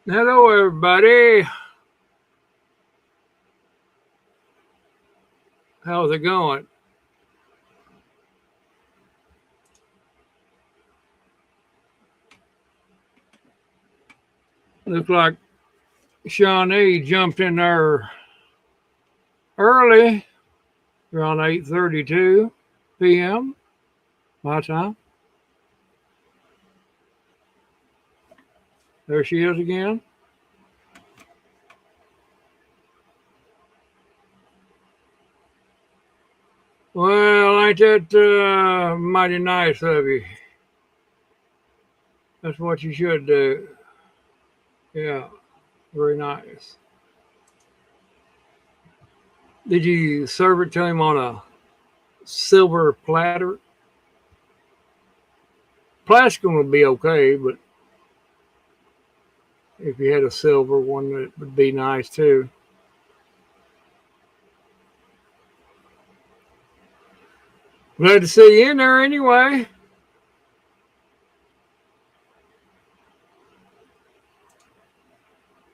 Hello, everybody. How's it going? Looks like Shawnee jumped in there early, around 8:32 p.m. my time. There she is again. Well, ain't that mighty nice of you? That's what you should do. Yeah, very nice. Did you serve it to him on a silver platter? Plastic one would be okay, but if you had a silver one, it would be nice too. Glad to see you in there anyway.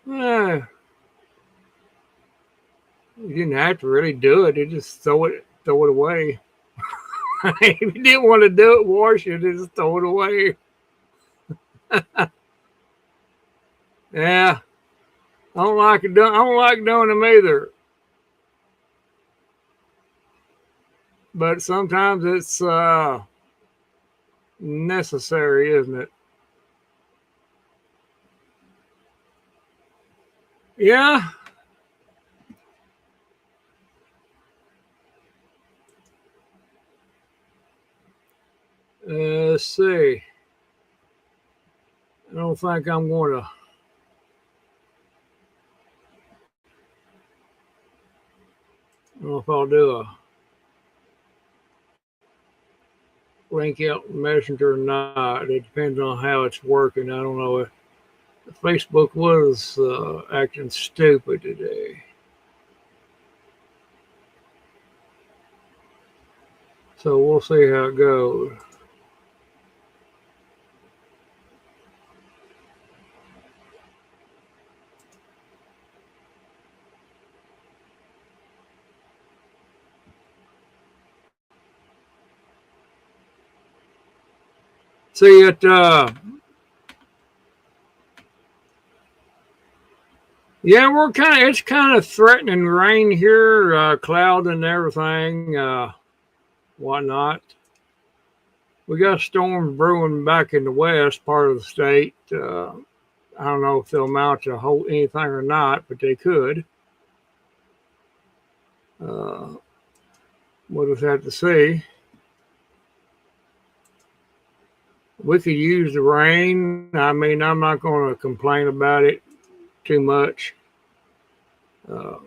Yeah, you didn't have to really do it. You just throw it away. If you didn't want to do it, wash it, just throw it away. Yeah, I don't like it. I don't like doing them either. But sometimes it's necessary, isn't it? Yeah. Let's see. I don't think I'm going to. I don't know if I'll do a link out messenger or not. It depends on how it's working. I don't know if Facebook was acting stupid today. So we'll see how it goes. See it. Yeah, it's kind of threatening rain here, cloud and everything, whatnot. We got storms brewing back in the west part of the state. I don't know if they'll mount to hold anything or not, but they could. Uh, we'll just have to see. We could use the rain. I mean, I'm not going to complain about it too much. Uh,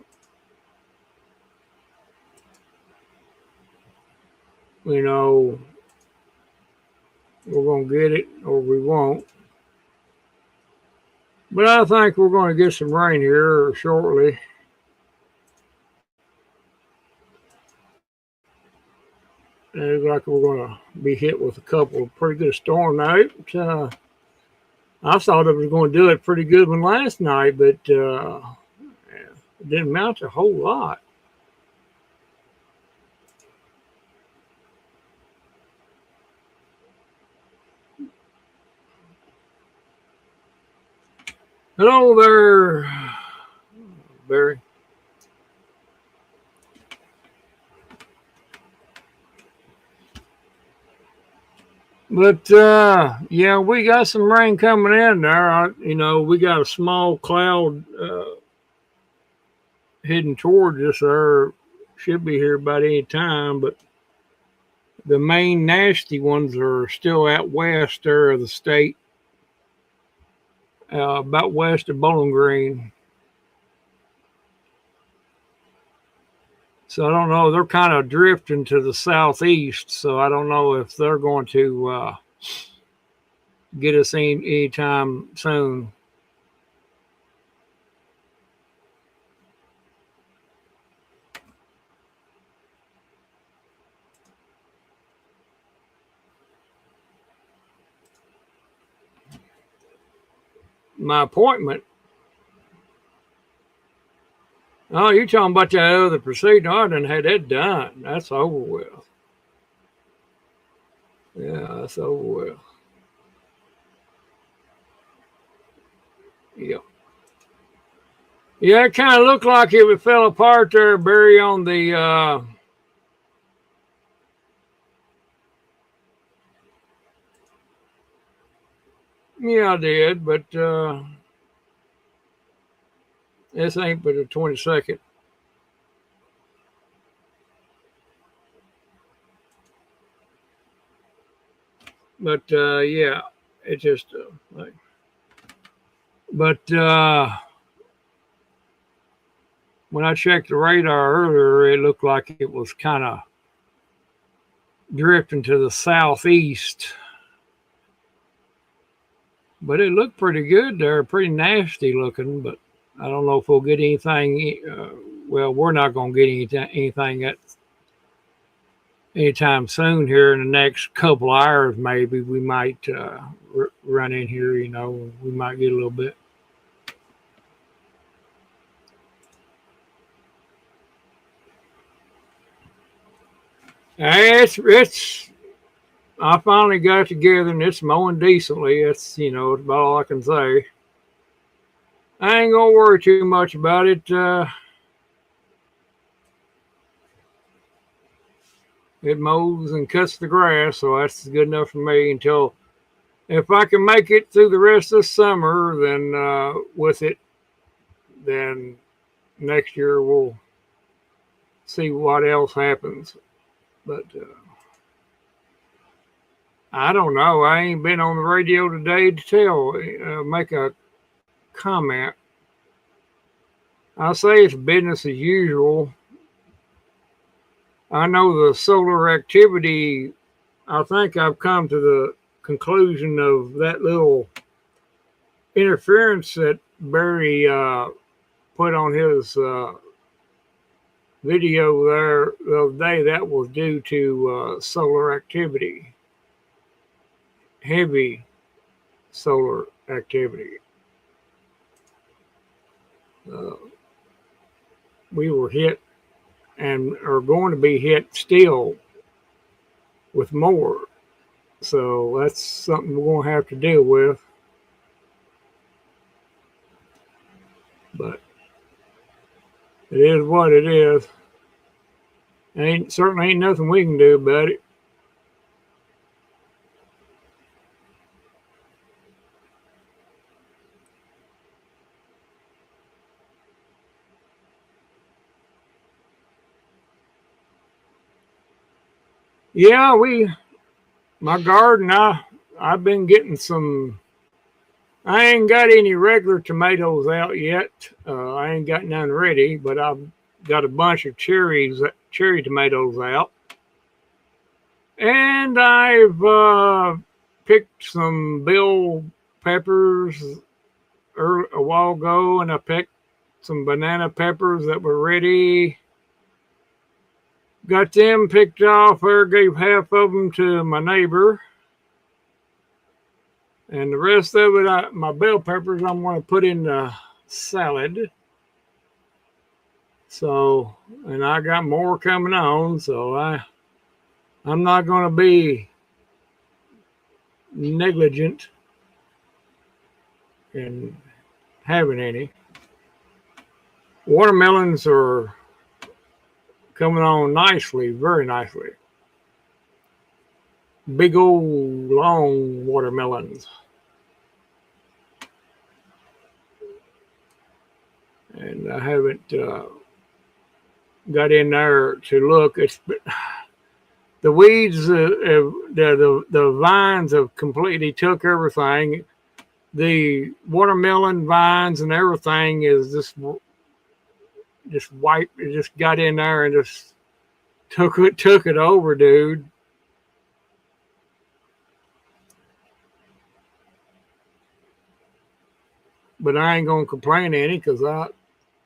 you know, we're going to get it or we won't. But I think we're going to get some rain here shortly. And it looks like we're going to be hit with a couple of pretty good storm nights. I thought it was going to do it pretty good one last night, but it didn't amount to a whole lot. Hello there, Barry. But yeah, we got some rain coming in there. We got a small cloud heading towards us. There should be here about any time, but the main nasty ones are still out west there of the state, about west of Bowling Green. So I don't know. They're kind of drifting to the southeast, so I don't know if they're going to get us anytime soon. My appointment Oh, you talking about that other procedure? I done had that done. That's over with. Yeah, that's over with. Yeah. Yeah, it kind of looked like it fell apart there, Barry, on the yeah, I did, but this ain't but the 22nd. But yeah, it just like, but when I checked the radar earlier, it looked like it was kind of drifting to the southeast. But it looked pretty good there, pretty nasty looking. But I don't know if we'll get anything. Well, we're not going to get anything at anytime soon here in the next couple hours. Maybe we might run in here. You know, we might get a little bit. It's I finally got together and it's mowing decently. That's it's about all I can say. I ain't gonna worry too much about it. It mows and cuts the grass, so that's good enough for me. Until if I can make it through the rest of the summer, then with it, then next year we'll see what else happens. But I don't know. I ain't been on the radio today to make a comment. I say it's business as usual. I know the solar activity. I think I've come to the conclusion of that little interference that Barry put on his video there the other day. That was due to solar activity, heavy solar activity. We were hit and are going to be hit still with more. So that's something we're going to have to deal with. But it is what it is. Certainly ain't nothing we can do about it. Yeah, my garden, I've been getting some. I ain't got any regular tomatoes out yet. I ain't got none ready, but I've got a bunch of cherry tomatoes out, and I've picked some bell peppers a while ago, and I picked some banana peppers that were ready. Got them picked off there, gave half of them to my neighbor. And the rest of it, my bell peppers, I'm going to put in the salad. So, and I got more coming on, so I'm not going to be negligent in having any. Watermelons are coming on nicely, very nicely. Big old long watermelons. And I haven't got in there to look. It's the weeds, the vines have completely took everything. The watermelon vines and everything is just wiped. It just got in there and just took it over, dude. But I ain't gonna complain any because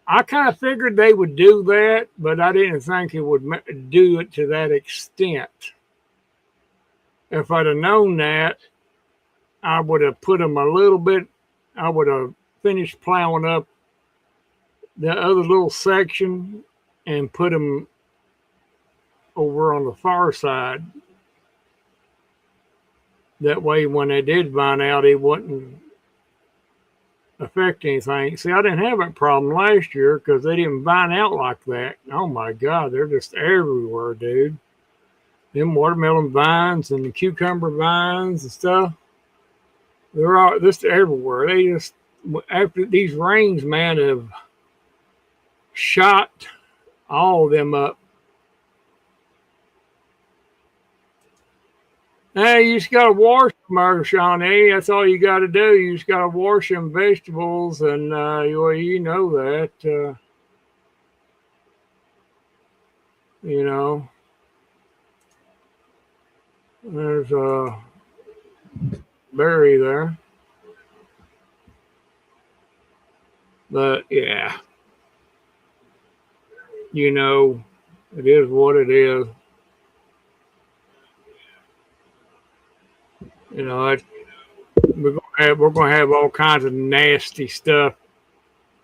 I kind of figured they would do that, but I didn't think it would do it to that extent. If I'd have known that, I would have put them a little bit. I would have finished plowing up the other little section and put them over on the far side. That way, when they did vine out, it wouldn't affect anything. See, I didn't have that problem last year because they didn't vine out like that. Oh my God, they're just everywhere, dude. Them watermelon vines and the cucumber vines and stuff, they're all just everywhere. They just, after these rains, man, have shot all of them up. Hey, you just gotta wash them, Shawnee. That's all you gotta do. You just gotta wash them vegetables, and well, you know that. You know, there's a berry there, but yeah, you know, it is what it is. You know, we're gonna have all kinds of nasty stuff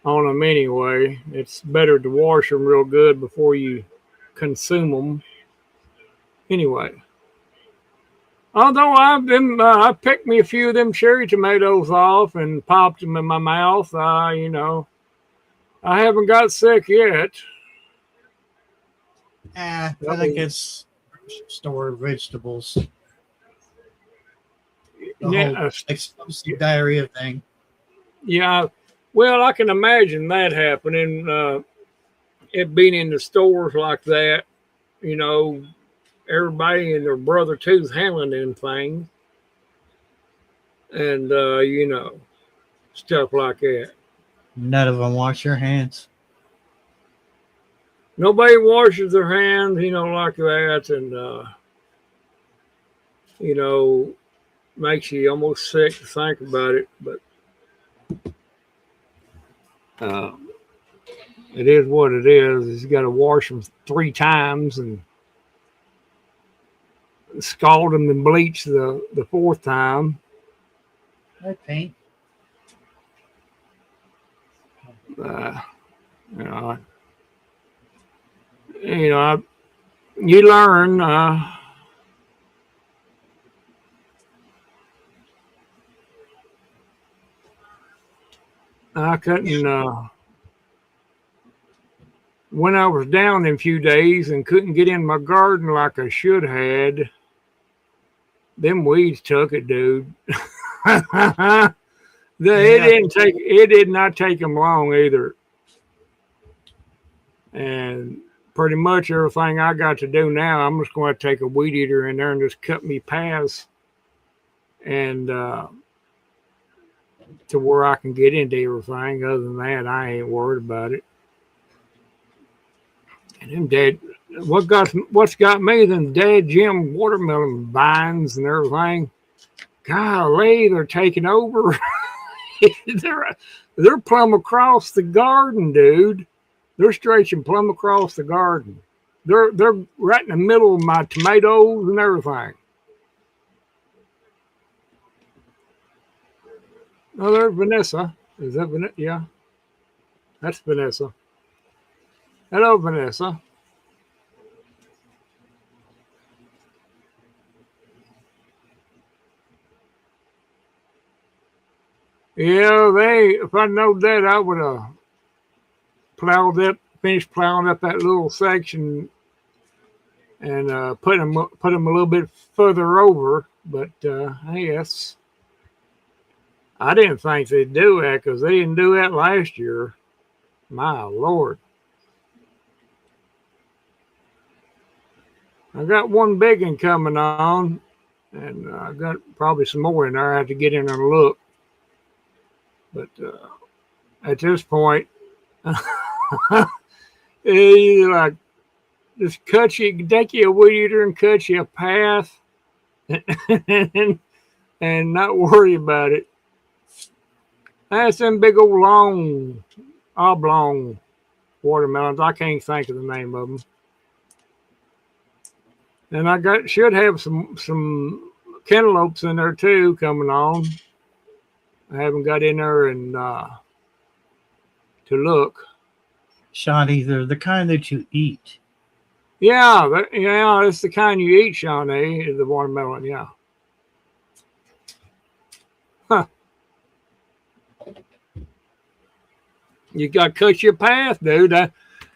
on them anyway. It's better to wash them real good before you consume them. Anyway, although I picked me a few of them cherry tomatoes off and popped them in my mouth. You know, I haven't got sick yet. I think it's store vegetables. The whole explosive diarrhea thing. Yeah, well, I can imagine that happening. It being in the stores like that, you know, everybody and their brother too's handling them things, and you know, stuff like that. None of them wash their hands. Nobody washes their hands, you know, like that, and you know, makes you almost sick to think about it. But it is what it is. You got to wash them 3 times and scald them and bleach the 4th time. That paint. You know, you learn. I couldn't. When I was down in a few days and couldn't get in my garden like I should had, them weeds took it, dude. It did not take them long either. And pretty much everything I got to do now, I'm just going to take a weed eater in there and just cut me paths and to where I can get into everything. Other than that, I ain't worried about it. And them what's got me, them dead Jim watermelon vines and everything. Golly, they're taking over. they're plumb across the garden, dude. They're stretching plumb across the garden. They're right in the middle of my tomatoes and everything. Oh, there's Vanessa. Is that Vanessa? Yeah. That's Vanessa. Hello, Vanessa. Yeah, if I'd known that, I would have finished plowing up that little section and put them a little bit further over. But hey, I didn't think they'd do that because they didn't do that last year. My Lord. I got one big one coming on, and I got probably some more in there. I have to get in there and look. But at this point, you like just take you a weed eater and cut you a path, and not worry about it. That's them big old long oblong watermelons. I can't think of the name of them. And I should have some cantaloupes in there too coming on. I haven't got in there and to look. Shawnee, they're the kind that you eat. Yeah, it's the kind you eat, Shawnee, the watermelon. Yeah. Huh. You got to cut your path, dude.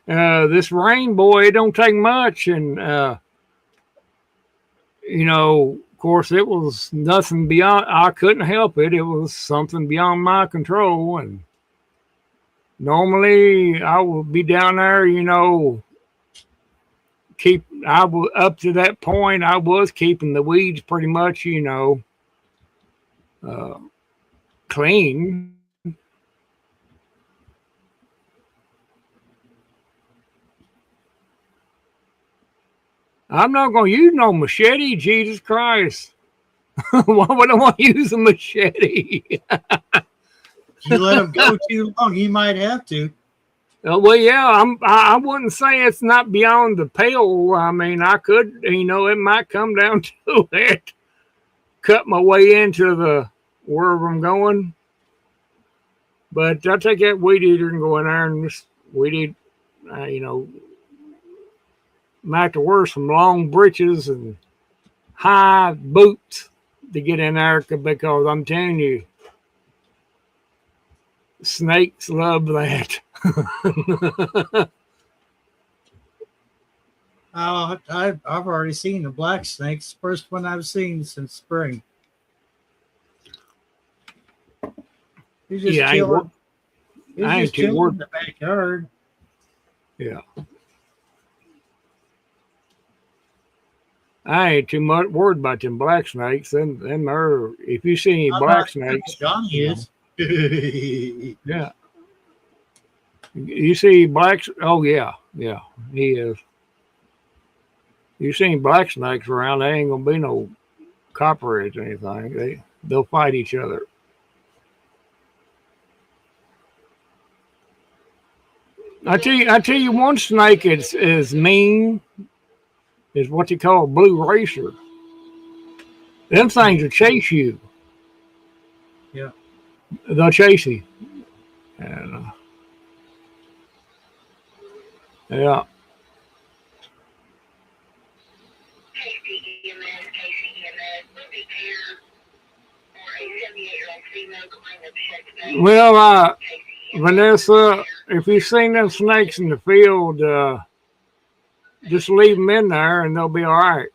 This rain, boy, it don't take much, and of course, it was nothing beyond. I couldn't help it. It was something beyond my control, and normally I would be down there, I was up to that point. I was keeping the weeds pretty much, uh, clean. I'm not going to use no machete. Jesus Christ. Why would I want to use a machete? You let them go too long, you might have to. Well, yeah, I wouldn't say it's not beyond the pale. I mean, I could, it might come down to it. Cut my way into wherever I'm going. But I'll take that weed eater and go in there and just weed eat, might have to wear some long breeches and high boots to get in there because I'm telling you, snakes love that. Oh, I've already seen the black snakes. First one I've seen since spring. He's just chilling. He's just chilling in the backyard. Yeah. I ain't too much worried about them black snakes. Them are, if you see any black snakes. Johnny is. Yeah. You see blacks? Oh, yeah. Yeah, he is. You seen black snakes around, they ain't going to be no copperheads or anything. They'll fight each other. I tell you one snake is mean, is what you call a blue racer. Them things will chase you. Yeah. They'll chase you. And, yeah. Well, Vanessa, if you've seen them snakes in the field, just leave them in there and they'll be all right.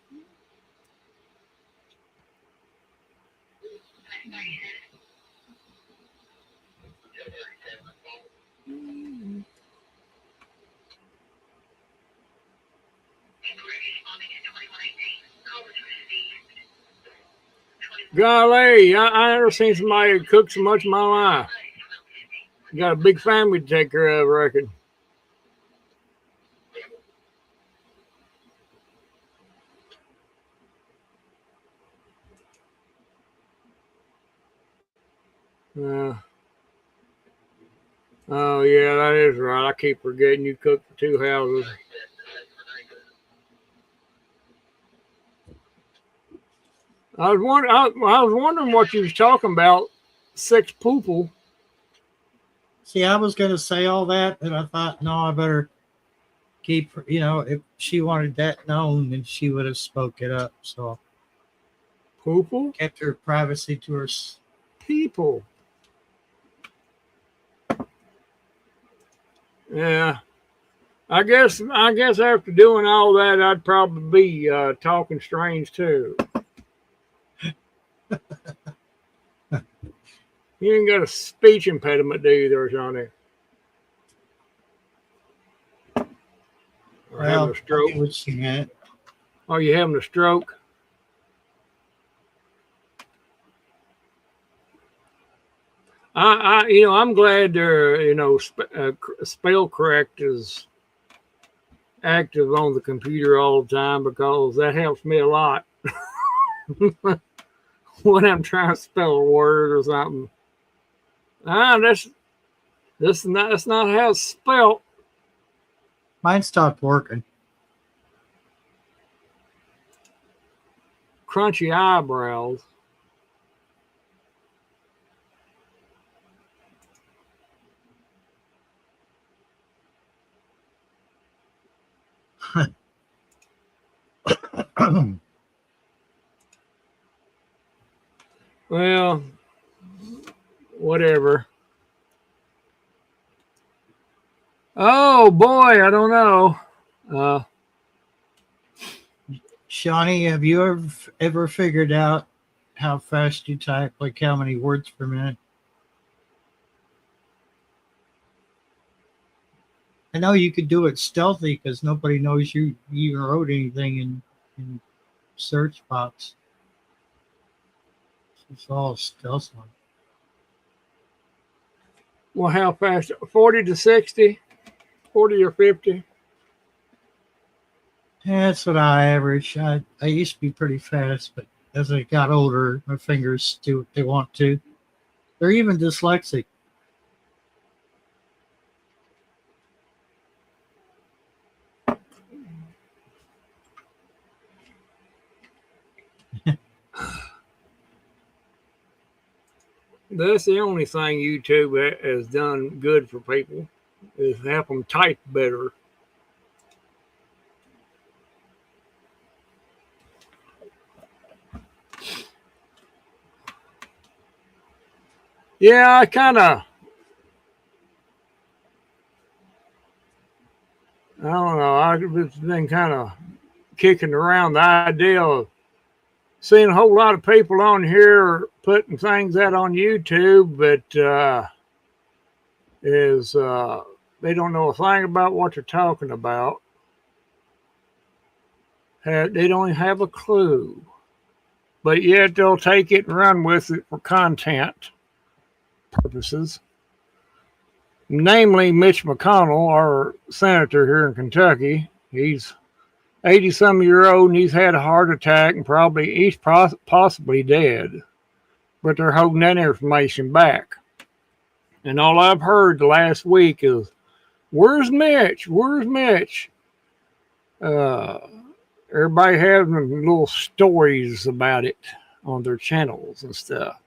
Golly, I never seen somebody cook so much in my life. You got a big family to take care of, I reckon. Oh, yeah, that is right. I keep forgetting you cook for two houses. I was wondering what you was talking about. Six poople. See, I was going to say all that, but I thought, no, I better keep, if she wanted that known, then she would have spoke it up. So, poople kept her privacy to her people. Yeah, I guess after doing all that, I'd probably be talking strange too. You ain't got a speech impediment, do you, there, Johnny? Or having a stroke? What she had. Are you having a stroke? I'm glad they're, spell correct is active on the computer all the time because that helps me a lot when I'm trying to spell a word or something. That's not how it's spelled. Mine stopped working. Crunchy eyebrows. Well, whatever. Oh boy, I don't know. Uh, Shawnee, have you ever figured out how fast you type, like how many words per minute? I know you could do it stealthy because nobody knows you even wrote anything in search box. It's all stealth one. well, how fast? 40 to 60, 40 or 50. Yeah, that's what I average. I used to be pretty fast, but as I got older, my fingers do what they want to. They're even dyslexic. That's the only thing YouTube has done good for people is help them type better. Yeah, I don't know. I've been kind of kicking around the idea of seeing a whole lot of people on here putting things out on YouTube, but they don't know a thing about what they're talking about. They don't have a clue, but yet they'll take it and run with it for content purposes. Namely, Mitch McConnell, our senator here in Kentucky. He's 80 some year old and he's had a heart attack and he's possibly dead. But they're holding that information back. And all I've heard the last week is, where's Mitch? Where's Mitch? Everybody having little stories about it on their channels and stuff.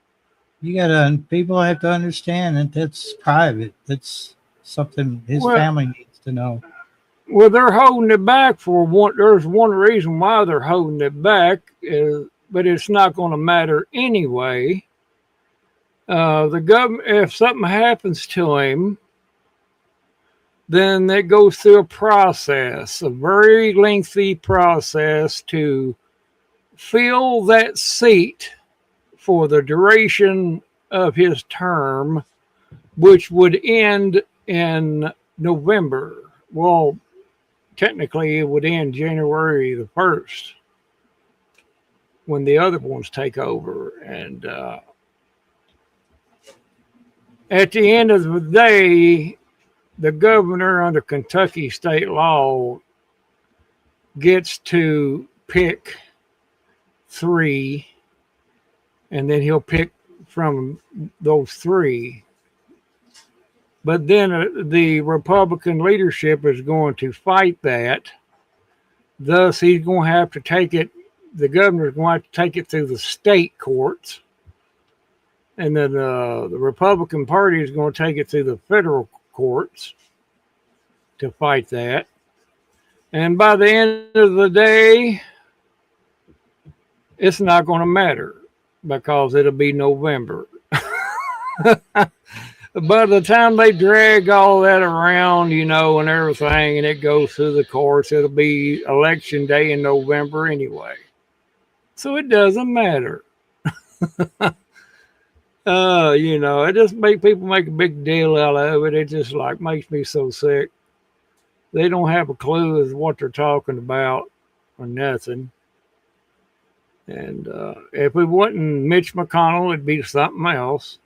People have to understand that that's private. That's something his family needs to know. Well, they're holding it back for one. There's one reason why they're holding it back, but it's not going to matter anyway. The government, if something happens to him, then it goes through a process, a very lengthy process to fill that seat for the duration of his term, which would end in November. Well, technically, it would end January the 1st when the other ones take over. And at the end of the day, the governor under Kentucky state law gets to pick 3, and then he'll pick from those 3. But then the Republican leadership is going to fight that. Thus, he's going to have to take it, the governor's going to have to take it through the state courts. And then the Republican Party is going to take it through the federal courts to fight that. And by the end of the day, it's not going to matter because it'll be November. By the time they drag all that around, and everything, and it goes through the courts, it'll be election day in November anyway. So it doesn't matter. It just makes people make a big deal out of it. It just makes me so sick. They don't have a clue as what they're talking about or nothing. And if it wasn't Mitch McConnell, it'd be something else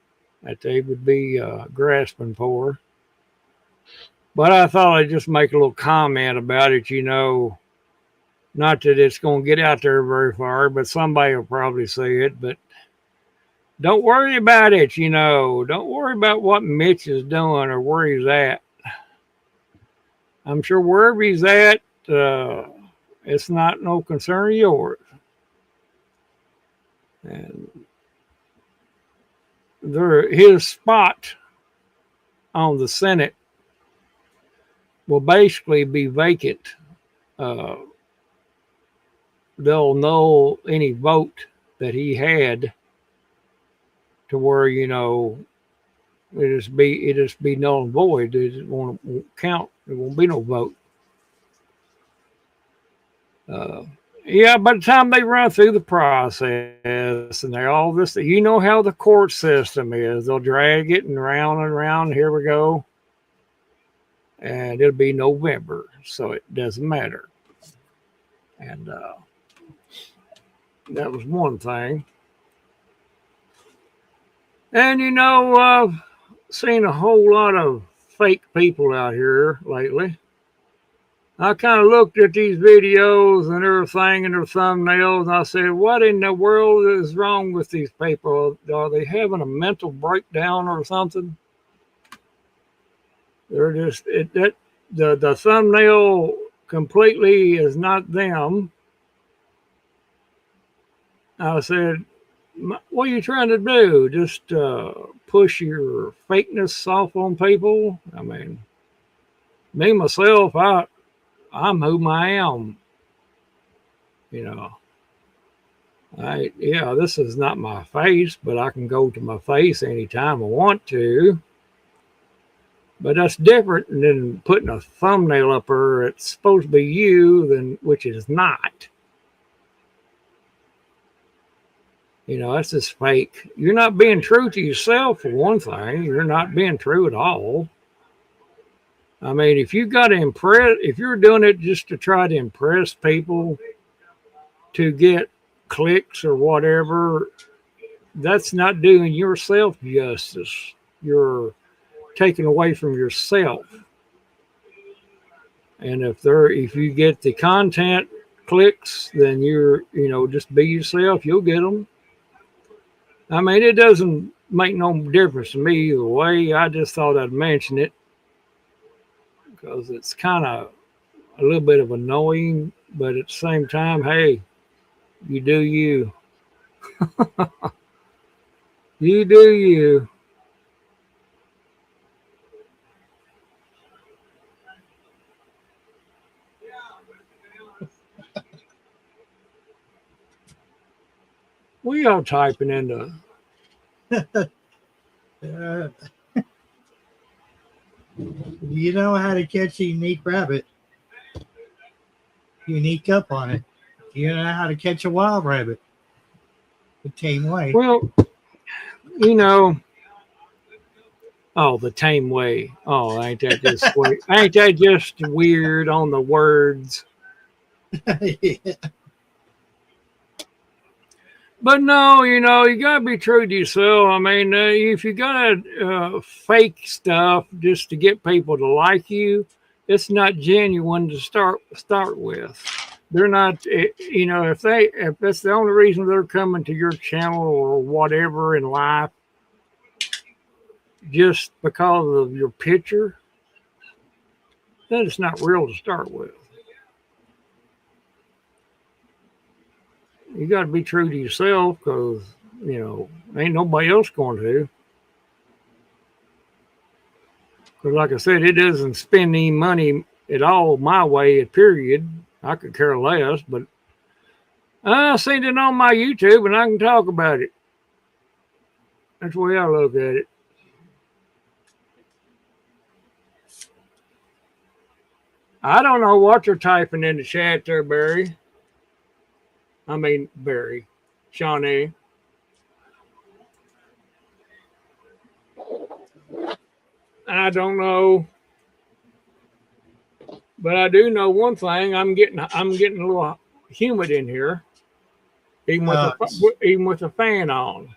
that they would be grasping for. But I thought I'd just make a little comment about it, not that it's going to get out there very far, but somebody will probably say it. But don't worry about it, Don't worry about what Mitch is doing or where he's at. I'm sure wherever he's at, it's not no concern of yours. And his spot on the Senate will basically be vacant uh, they'll know any vote that he had to where, it just be null and void. It won't count. There won't be no vote. Yeah, by the time they run through the process and they're all this, you know how the court system is. They'll drag it and round. Here we go. And it'll be November, so it doesn't matter. And that was one thing. And seen a whole lot of fake people out here lately. I kind of looked at these videos and everything and their thumbnails, and I said, what in the world is wrong with these people? Are they having a mental breakdown or something? They're just, the thumbnail completely is not them. I said, what are you trying to do? Just push your fakeness off on people? I mean, me, myself, I'm whom I am. This is not my face, but I can go to my face anytime I want to. But that's different than putting a thumbnail up there. It's supposed to be you, which is not. That's just fake. You're not being true to yourself, for one thing. You're not being true at all. I mean, if you're doing it just to try to impress people, to get clicks or whatever, that's not doing yourself justice. You're taking away from yourself. And if you get the content clicks, then just be yourself. You'll get them. I mean, it doesn't make no difference to me either way. I just thought I'd mention it, because it's kind of a little bit of annoying, but at the same time, hey, you do you. You do you. What are y'all typing into? You know how to catch a unique rabbit. Unique up on it. You know how to catch a wild rabbit. The tame way. Well, the tame way. Oh, ain't that just weird? Ain't that just weird on the words? Yeah. But no, you got to be true to yourself. I mean, if you got to fake stuff just to get people to like you, it's not genuine to start with. They're not, if that's the only reason they're coming to your channel or whatever in life, just because of your picture, then it's not real to start with. You got to be true to yourself, because, ain't nobody else going to. Because like I said, it doesn't spend any money at all my way, period. I could care less, but I seen it on my YouTube and I can talk about it. That's the way I look at it. I don't know what you're typing in the chat there, Barry. Barry. Shawnee. I don't know. But I do know one thing. I'm getting a little humid in here. Even with the fan on.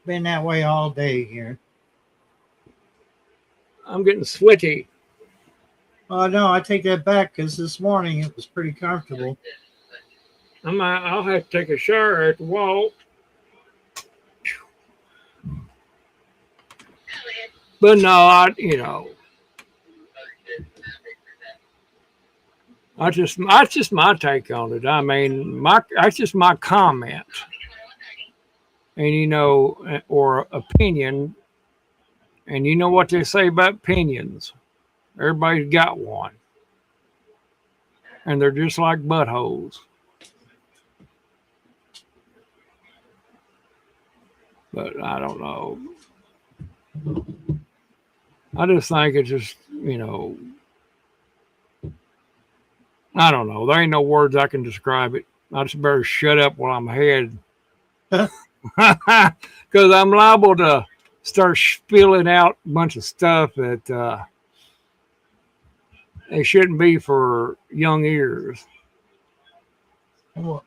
Been that way all day here. I'm getting sweaty. Oh no, I take that back, because this morning it was pretty comfortable. I'll have to take a shower at the wall. But no, that's just my take on it. I mean, that's just my comment. And or opinion. And you know what they say about opinions. Everybody's got one. and they're just like buttholes. But I don't know. I just think it's just, I don't know. There ain't no words I can describe it. I just better shut up while I'm ahead. Because I'm liable to start spilling out a bunch of stuff that it shouldn't be for young ears. Well,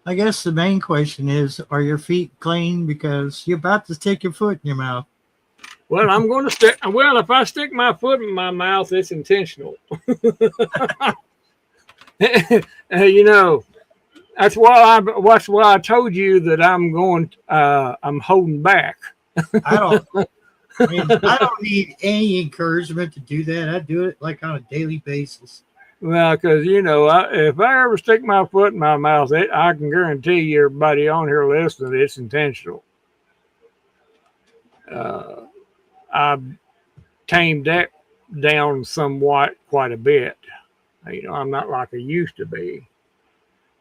I guess the main question is, are your feet clean? Because you're about to stick your foot in your mouth. Well, I'm going to stick. Well, if I stick my foot in my mouth, it's intentional. That's why I told you that I'm holding back. I don't need any encouragement to do that. I do it like on a daily basis. Well, because if I ever stick my foot in my mouth, I can guarantee you, everybody on here listening, it's intentional. I've tamed that down somewhat, quite a bit. I'm not like I used to be.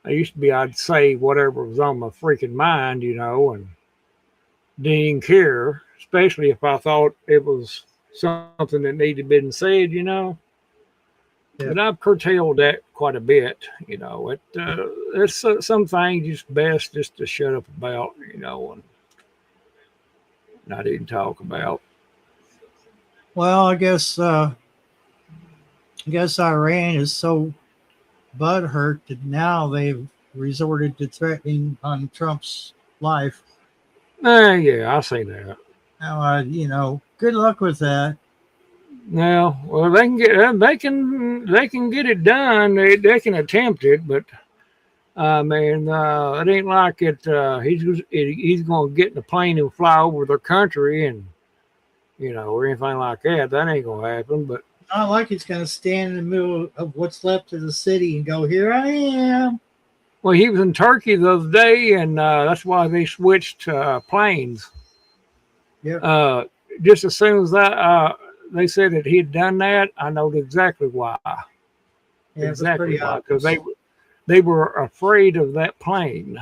I'd say whatever was on my freaking mind, and didn't even care, especially if I thought it was something that needed to be said, Yeah. But I've curtailed that quite a bit, It's some things just best just to shut up about, and not even talk about. Well, I guess Iran is so butthurt that now they've resorted to threatening on Trump's life. Yeah, I see that. Now, good luck with that. Now, well, they can get it done. They can attempt it, but it ain't like it. He's going to get in the plane and fly over the country, and or anything like that. That ain't going to happen. But not like he's going to stand in the middle of what's left of the city and go, "Here I am." Well, he was in Turkey the other day, and that's why they switched planes. Yeah. Just as soon as that. They said that he had done that. I know exactly why. Yeah, exactly why, because they were afraid of that plane.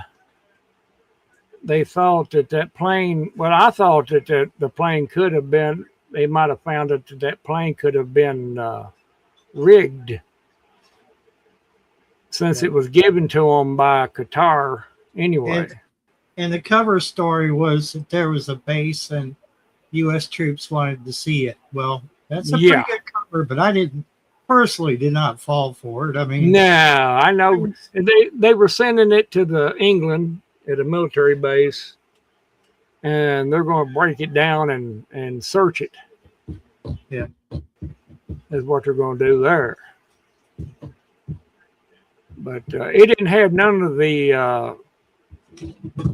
They thought that plane. Well, I thought that the plane could have been. They might have found that plane could have been rigged, since it was given to them by Qatar anyway. And the cover story was that there was a base and U.S. troops wanted to see it. Well, that's a pretty good cover, but I did not fall for it. I mean, no, I know they were sending it to the England at a military base, and they're going to break it down and search it. Yeah, is what they're going to do there. But it didn't have none of the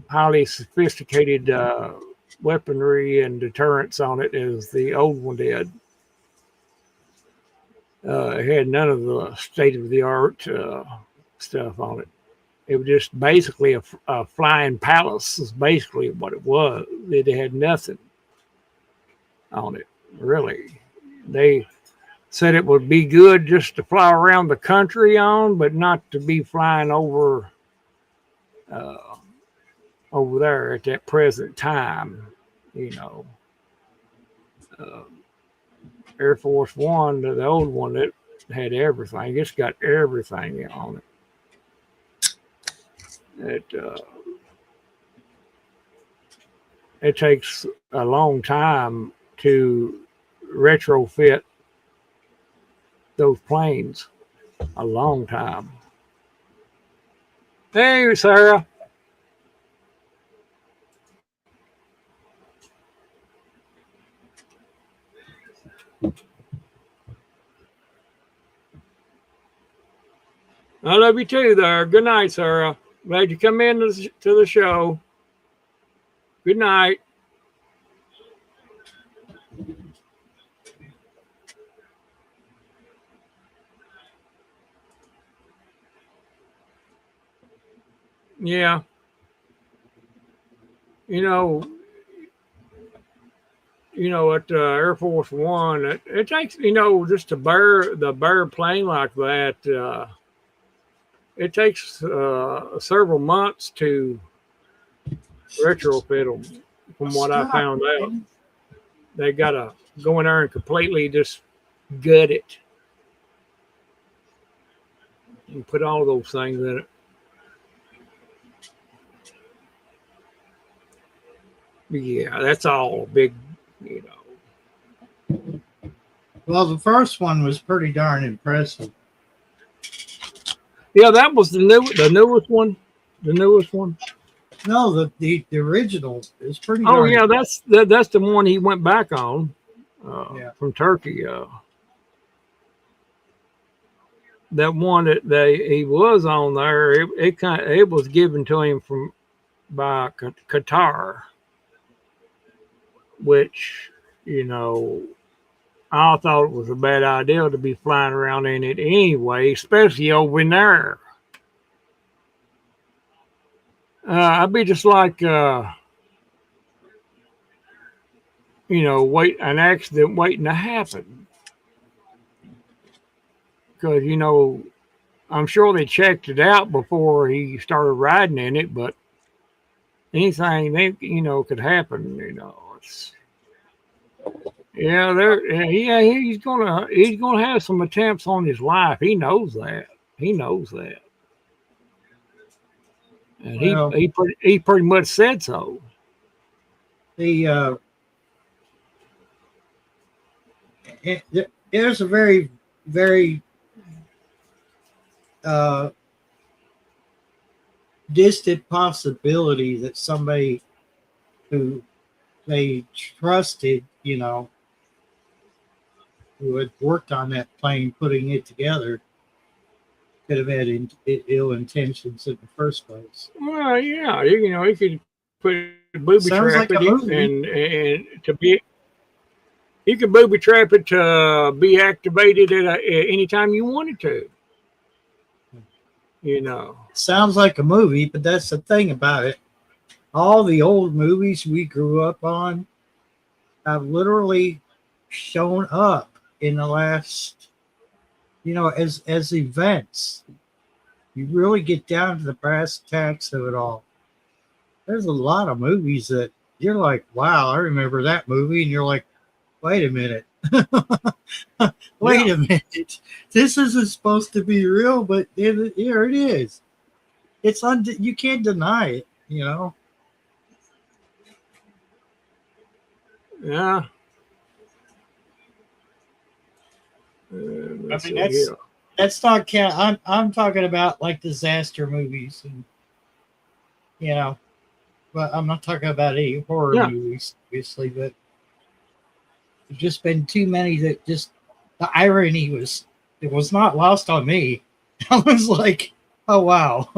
highly sophisticated weaponry and deterrence on it as the old one did. It had none of the state-of-the-art stuff on it. It was just basically a flying palace is basically what it was. It had nothing on it, really. They said it would be good just to fly around the country on, but not to be flying over there at that present time, Air Force One, the old one that had everything. It's got everything on it. It takes a long time to retrofit those planes. A long time. Hey, Sarah. I love you too there. Good night, Sarah. Glad you come in to the show. Good night. Yeah. At Air Force One, it takes, just to bear plane like that, it takes several months to retrofit them. From what I Stop, found out, man. they gotta go in there and completely just gut it and put all those things in it. Yeah, that's all big, you know. Well, the first one was pretty darn impressive. Yeah, that was the newest one. The newest one. No, the original is pretty Oh darn. yeah, that's the one he went back on Yeah. from Turkey. That one that he was on there, it was given to him from by Qatar, which you know I thought it was a bad idea to be flying around in it anyway, especially over in there. I'd be just like wait an accident waiting to happen because I'm sure they checked it out before he started riding in it, but anything they could happen. It's yeah, he's gonna have some attempts on his life. He knows that. He knows that, and Well, he pretty much said so. the there's a very uh, distant possibility that somebody who they trusted, who had worked on that plane, putting it together, could have had ill intentions in the first place. Well, yeah, he could put booby Sounds trap like a it movie. and to be. You could booby trap it to be activated at any time you wanted to. You know. Sounds like a movie, but that's the thing about it. All the old movies we grew up on have literally shown up in the last, as events. You really get down to the brass tacks of it all. There's a lot of movies that you're like, wow, I remember that movie. And you're like, wait a minute. Wait Yeah. a minute. This isn't supposed to be real, but here it is. You can't deny it. Yeah. I Let's mean, see here. that's not count. I'm talking about like disaster movies, and but I'm not talking about any horror Yeah. movies, obviously. But there's just been too many that just the irony it was not lost on me. I was like, oh wow,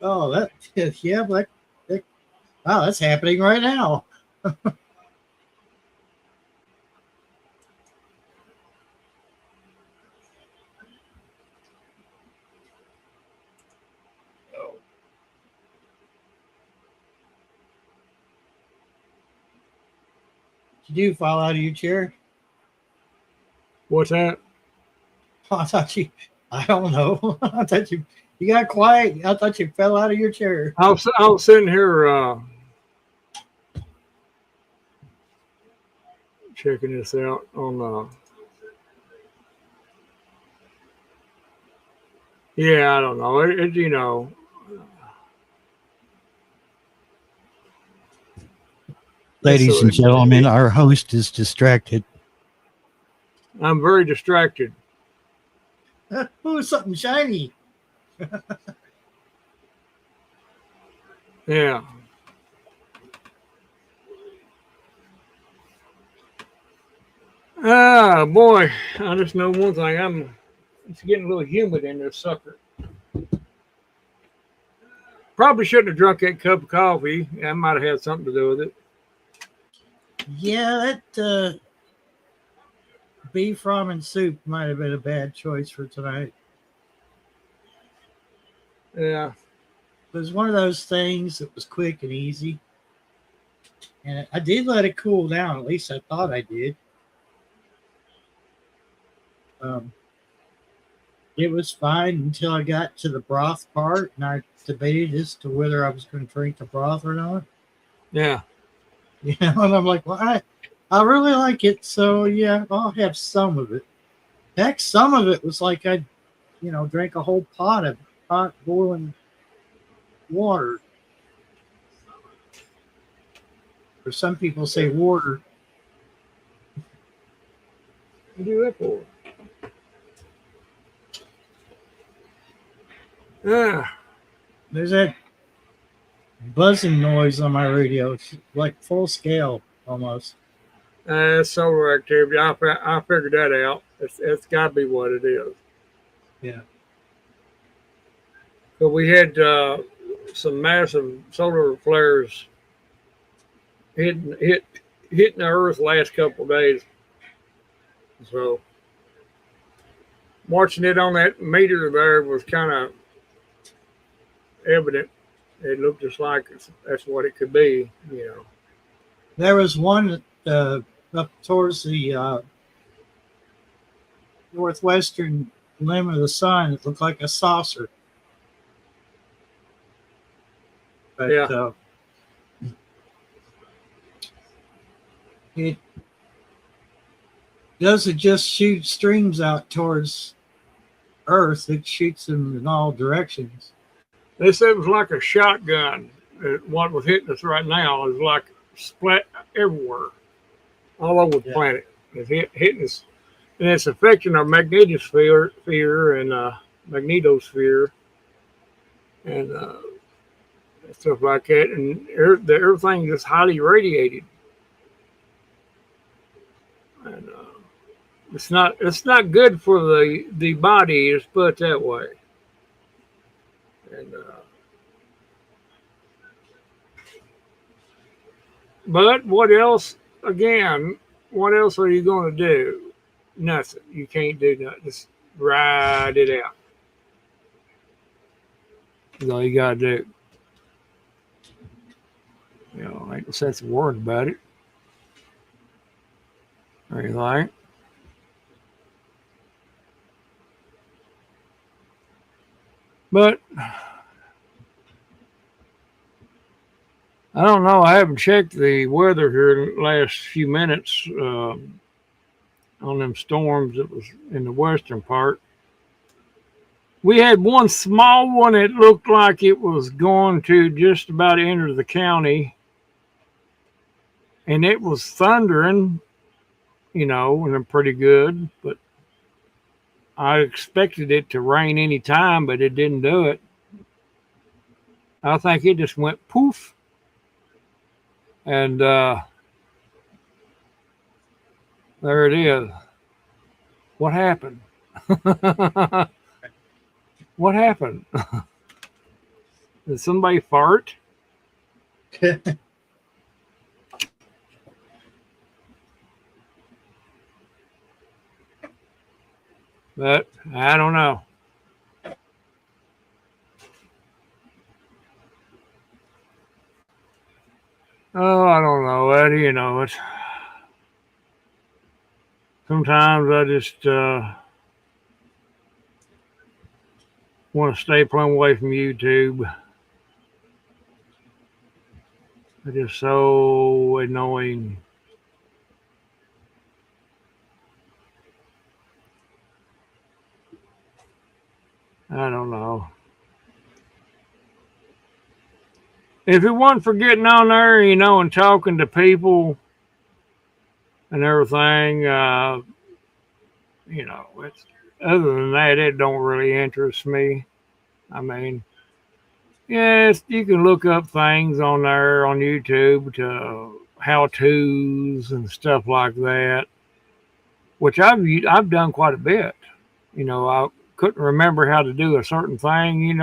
oh yeah, but wow, that's happening right now. Did you fall out of your chair? What's that? I thought you. I don't know. I thought you got quiet. I thought you fell out of your chair. I was sitting here checking this out on. Yeah, I don't know. Ladies and gentlemen, our host is distracted. I'm very distracted. Ooh, something shiny. Yeah. Ah, boy. I just know one thing. It's getting a little humid in this sucker. Probably shouldn't have drunk that cup of coffee. That might have had something to do with it. Yeah, that beef ramen soup might have been a bad choice for tonight. Yeah. It was one of those things that was quick and easy. And I did let it cool down. At least I thought I did. it was fine until I got to the broth part, and I debated as to whether I was going to drink the broth or not. Yeah. You know, and I'm like, well, I really like it, so yeah, I'll have some of it. Heck, some of it was like I, drank a whole pot of hot boiling water. Or some people say water. What do that for? Yeah. There's that buzzing noise on my radio. It's like full scale almost. Solar activity. I figured that out. It's got to be what it is. Yeah. But we had some massive solar flares hitting the Earth last couple of days. So watching it on that meter there was kind of evident. It looked just like that's what it could be. There was one up towards the northwestern limb of the sun. It looked like a saucer. But Yeah. It doesn't just shoot streams out towards Earth, it shoots them in all directions. They said it was like a shotgun. What was hitting us right now is like splat everywhere, all over the planet. It's hitting us, and it's affecting our magnetosphere and magnetosphere and stuff like that. And everything is highly radiated, and it's not good for the body. Let's put it that way. And but what else? Again, what else are you going to do? Nothing. You can't do nothing. Just ride it out. That's all you got to do. Ain't no sense of worrying about it. Or anything. But I don't know. I haven't checked the weather here in the last few minutes on them storms that was in the western part. We had one small one that looked like it was going to just about enter the county. And it was thundering, and pretty good. But I expected it to rain any time, but it didn't do it. I think it just went poof. And there it is. What happened? What happened? Did somebody fart? But I don't know. Oh, I don't know, Eddie. It's sometimes I just want to stay plumb away from YouTube. It's just so annoying. I don't know. If it wasn't for getting on there, and talking to people and everything, it's, other than that, it don't really interest me. I mean, yes, you can look up things on there on YouTube to how-tos and stuff like that, which I've done quite a bit. I couldn't remember how to do a certain thing,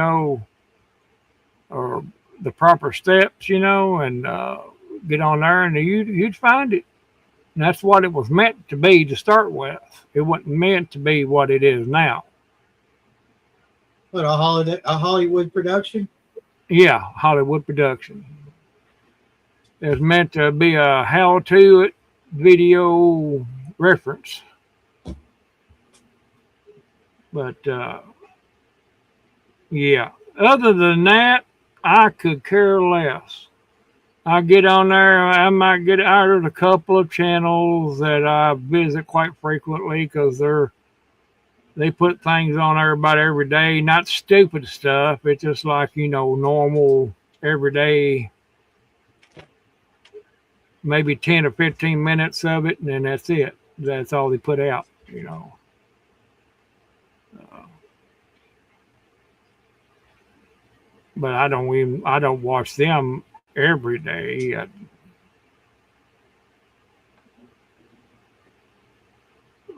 or the proper steps, and get on there and you'd find it. And that's what it was meant to be to start with. It wasn't meant to be what it is now. What, a Hollywood production? Yeah, Hollywood production. It was meant to be a how-to video reference. But yeah, other than that, I could care less. I get on there. I might get out of a couple of channels that I visit quite frequently because they put things on there about every day, not stupid stuff. It's just like normal everyday, maybe 10 or 15 minutes of it, and then that's it. That's all they put out. Uh, but I don't watch them every day.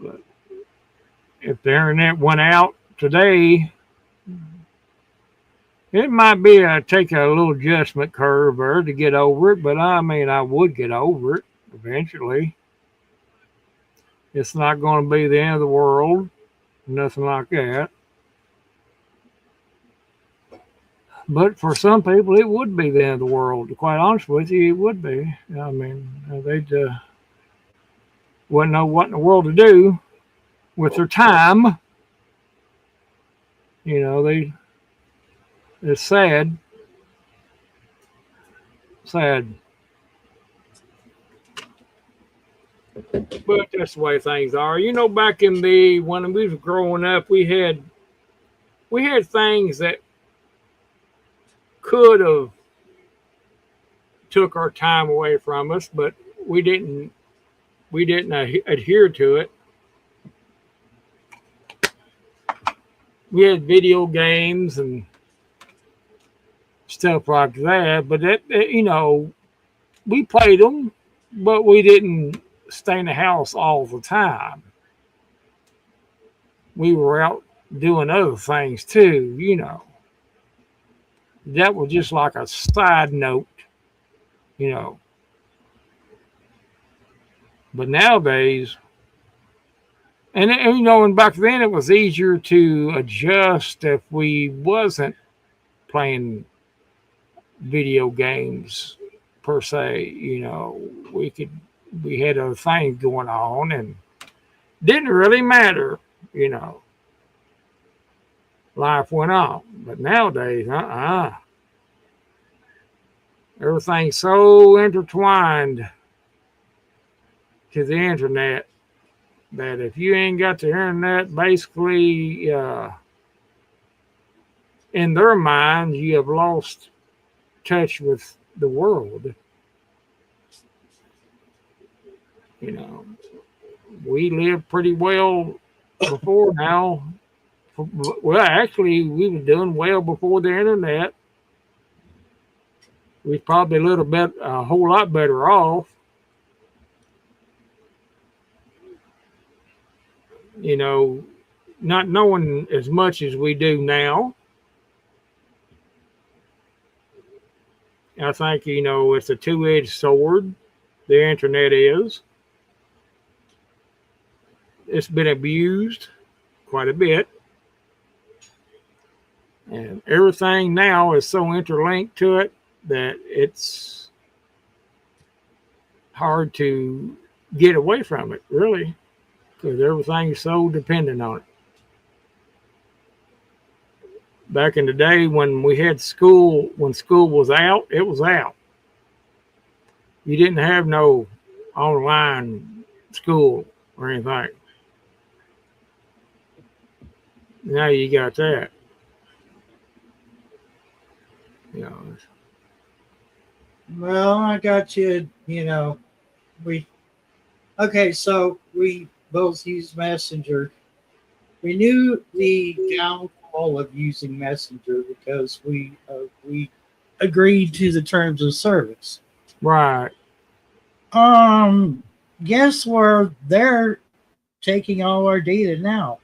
But if the internet went out today, it might be take a little adjustment curve there to get over it, but I mean, I would get over it eventually. It's not going to be the end of the world, nothing like that. But for some people, it would be the end of the world. To quite honest with you, it would be. I mean, they wouldn't know what in the world to do with their time. It's sad. Sad. But that's the way things are. Back in when we was growing up, we had things that could have took our time away from us, but we didn't adhere to it. We had video games and stuff like that, but we played them, but we didn't stay in the house all the time. We were out doing other things too. That was just like a side note. But nowadays, and back then it was easier to adjust if we wasn't playing video games per se. We had other things going on and didn't really matter. Life went on. But nowadays, everything's so intertwined to the internet that if you ain't got the internet, basically, in their minds, you have lost touch with the world. We lived pretty well before now. Well, actually, we were doing well before the internet. We probably a whole lot better off. Not knowing as much as we do now. I think, it's a two-edged sword. The internet is. It's been abused quite a bit. And everything now is so interlinked to it that it's hard to get away from it, really, because everything's so dependent on it. Back in the day when we had school, when school was out, it was out. You didn't have no online school or anything. Now you got that. Well, I got you. So we both use Messenger. We knew the downfall of using Messenger because we agreed to the terms of service. Right. Guess where they're taking all our data now?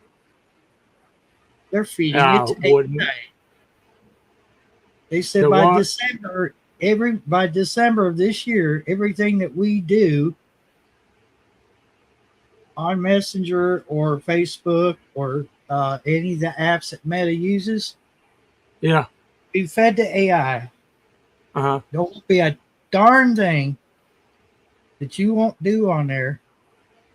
They're feeding it to AI. They said by December of this year, everything that we do on Messenger or Facebook or any of the apps that Meta uses, be fed to AI. Don't be a darn thing that you won't do on there.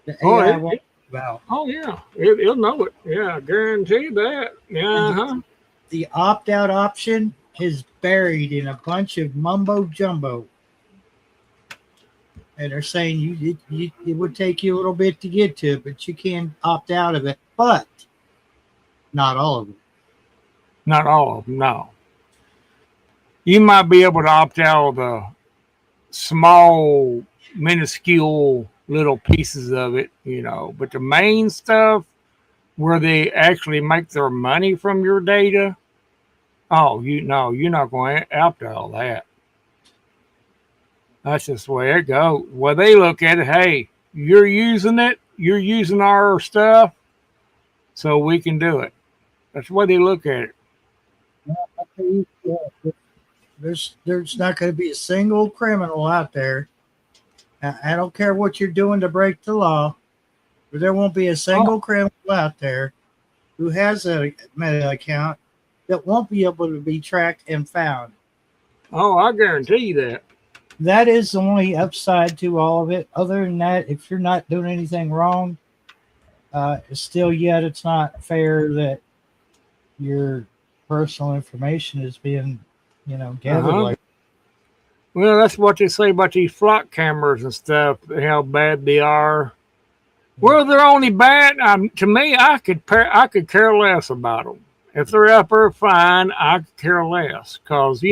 The AI won't about. Oh yeah, it'll know it. Yeah, I guarantee that. Yeah, And huh? the opt out option is buried in a bunch of mumbo jumbo. And they're saying it would take you a little bit to get to it, but you can opt out of it, but not all of it. Not all of them. No, you might be able to opt out of the small, minuscule little pieces of it, but the main stuff where they actually make their money from your data. Oh, you're not going to opt out all that. That's just the way it goes. Well, they look at it, hey, you're using it, you're using our stuff, so we can do it. That's the way they look at it. Yeah, there's not going to be a single criminal out there. I don't care what you're doing to break the law, but there won't be a single criminal out there who has a Meta account that won't be able to be tracked and found. Oh, I guarantee you that. That is the only upside to all of it. Other than that, if you're not doing anything wrong, still yet it's not fair that your personal information is being, gathered like. Well, that's what they say about these flock cameras and stuff, how bad they are. Well, they're only bad. To me, I could care less about them. If they're up there, fine. I could care less because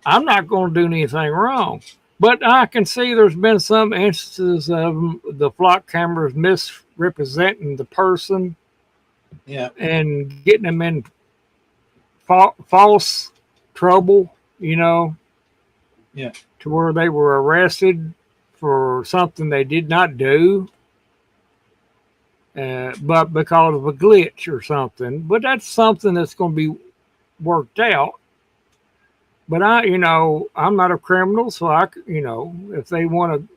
I'm not going to do anything wrong. But I can see there's been some instances of the flock cameras misrepresenting the person, and getting them in false trouble. To where they were arrested for something they did not do. But because of a glitch or something. But that's something that's going to be worked out. But I'm not a criminal, so if they want to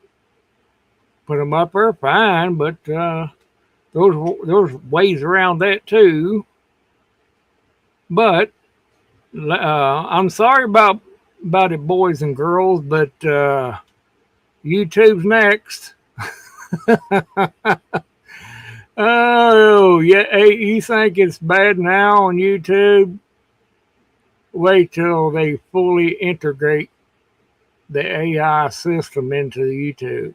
put them up there, fine. But there's ways around that too. But I'm sorry about it, boys and girls, but YouTube's next. Oh, yeah. Hey, you think it's bad now on YouTube? Wait till they fully integrate the AI system into YouTube.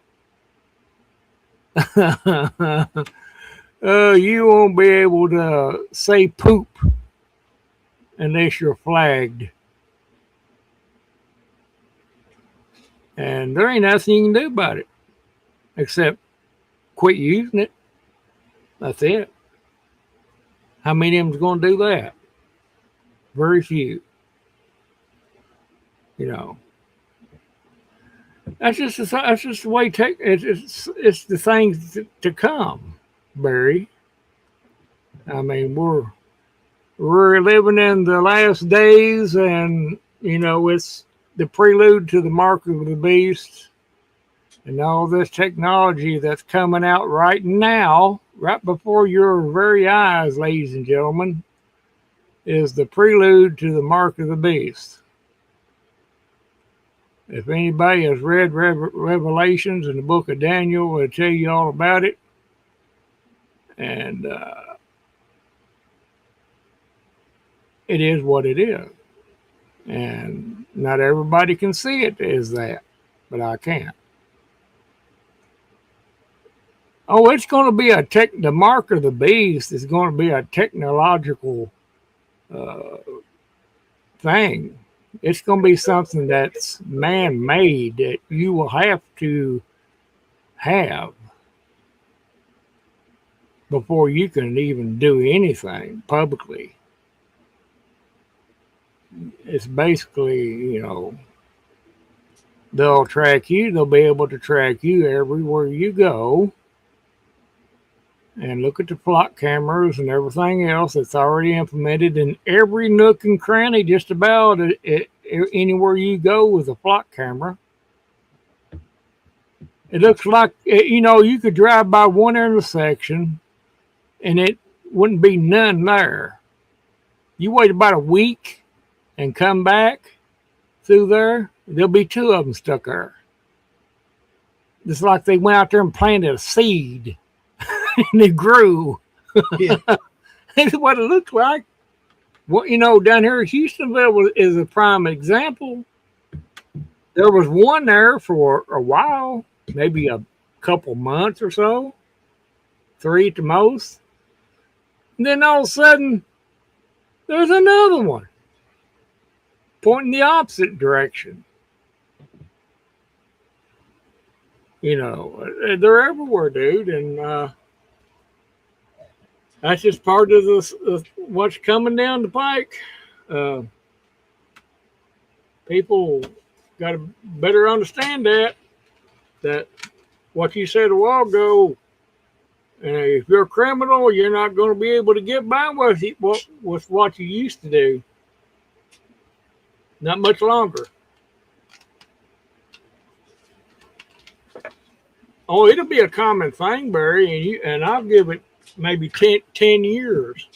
You won't be able to say poop unless you're flagged. And there ain't nothing you can do about it except quit using it. That's it. How many of them's going to do that? Very few. That's just the way it's the things to come, Barry. I mean, we're living in the last days, and it's the prelude to the mark of the beast, and all this technology that's coming out right now, right before your very eyes, ladies and gentlemen, is the prelude to the mark of the beast. If anybody has read Revelations in the book of Daniel, will tell you all about it. And it is what it is. And not everybody can see it as that, but I can. Oh, it's going to be the mark of the beast is going to be a technological thing. It's going to be something that's man-made that you will have to have before you can even do anything publicly. It's basically, they'll track you. They'll be able to track you everywhere you go. And look at the flock cameras and everything else that's already implemented in every nook and cranny, just about anywhere you go with a flock camera. It looks like, you could drive by one intersection and it wouldn't be none there. You wait about a week and come back through there, there'll be two of them stuck there. It's like they went out there and planted a seed. and it grew. Yeah. That's what it looked like. Well, down here in Houstonville is a prime example. There was one there for a while, maybe a couple months or so, 3 at the most. And then all of a sudden, there's another one pointing the opposite direction. They're everywhere, dude, and that's just part of what's coming down the pike. People got to better understand that what you said a while ago. If you're a criminal, you're not going to be able to get by with what you used to do. Not much longer. Oh, it'll be a common thing, Barry, and I'll give it maybe 10 years,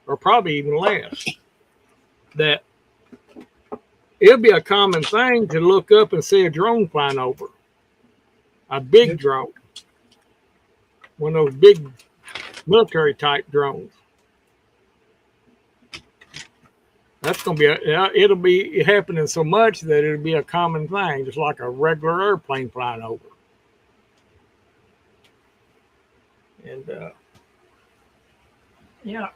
or probably even less, that it'll be a common thing to look up and see a drone flying over. A big drone. One of those big military type drones. That's going to be, it'll be happening so much that it'll be a common thing, just like a regular airplane flying over. And, yeah.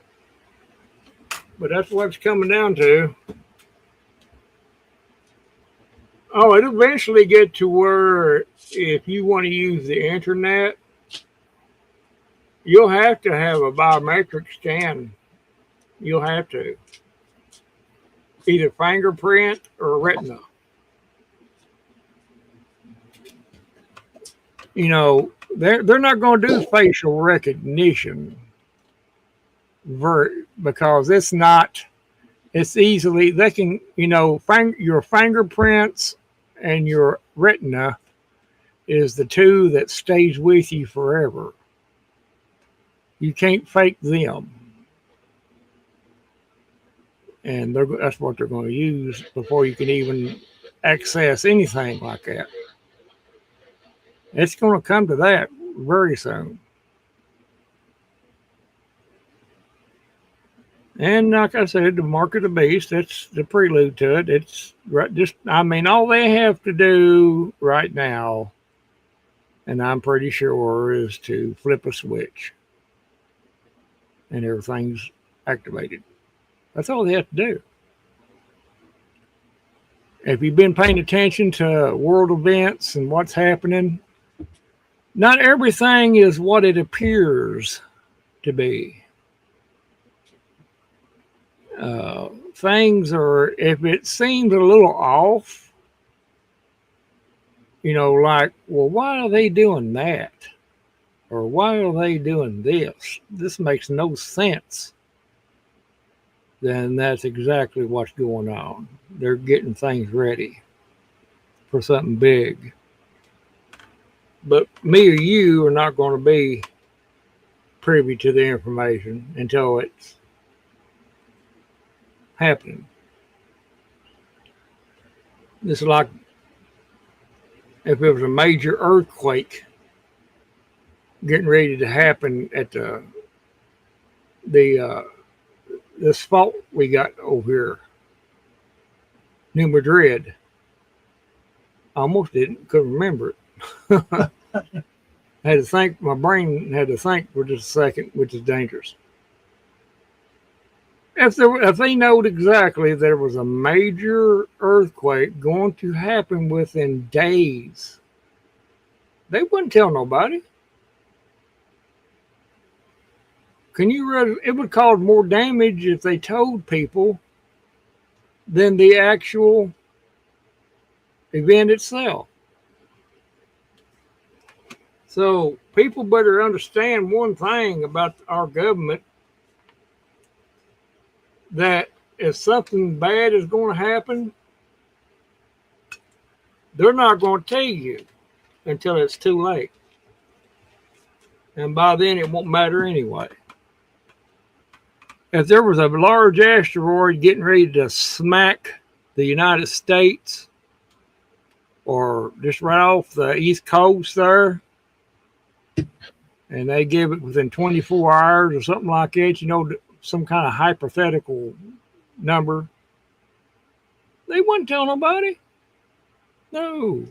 But that's what it's coming down to. Oh, it'll eventually get to where if you want to use the internet, you'll have to have a biometric scan. You'll have to. Either fingerprint or retina. They're not going to do facial recognition because it's easily, they can, your fingerprints and your retina is the two that stays with you forever. You can't fake them. And that's what they're going to use before you can even access anything like that. It's going to come to that very soon. And like I said, the mark of the beast, that's the prelude to it. It's all they have to do right now, and I'm pretty sure, is to flip a switch and everything's activated. That's all they have to do. If you've been paying attention to world events and what's happening, not everything is what it appears to be. Things are, if it seems a little off, like, well, why are they doing that? Or why are they doing this? This makes no sense. Then that's exactly what's going on. They're getting things ready for something big. But me or you are not going to be privy to the information until it's happening. It's like if it was a major earthquake getting ready to happen at this fault we got over here, New Madrid. I almost couldn't remember it. I had to think, my brain had to think for just a second, which is dangerous. If they knowed exactly there was a major earthquake going to happen within days, they wouldn't tell nobody. It would cause more damage if they told people than the actual event itself. So people better understand one thing about our government, that if something bad is going to happen, they're not going to tell you until it's too late. And by then it won't matter anyway. If there was a large asteroid getting ready to smack the United States, or just right off the East Coast there, and they give it within 24 hours or something like that, some kind of hypothetical number. They wouldn't tell nobody. No.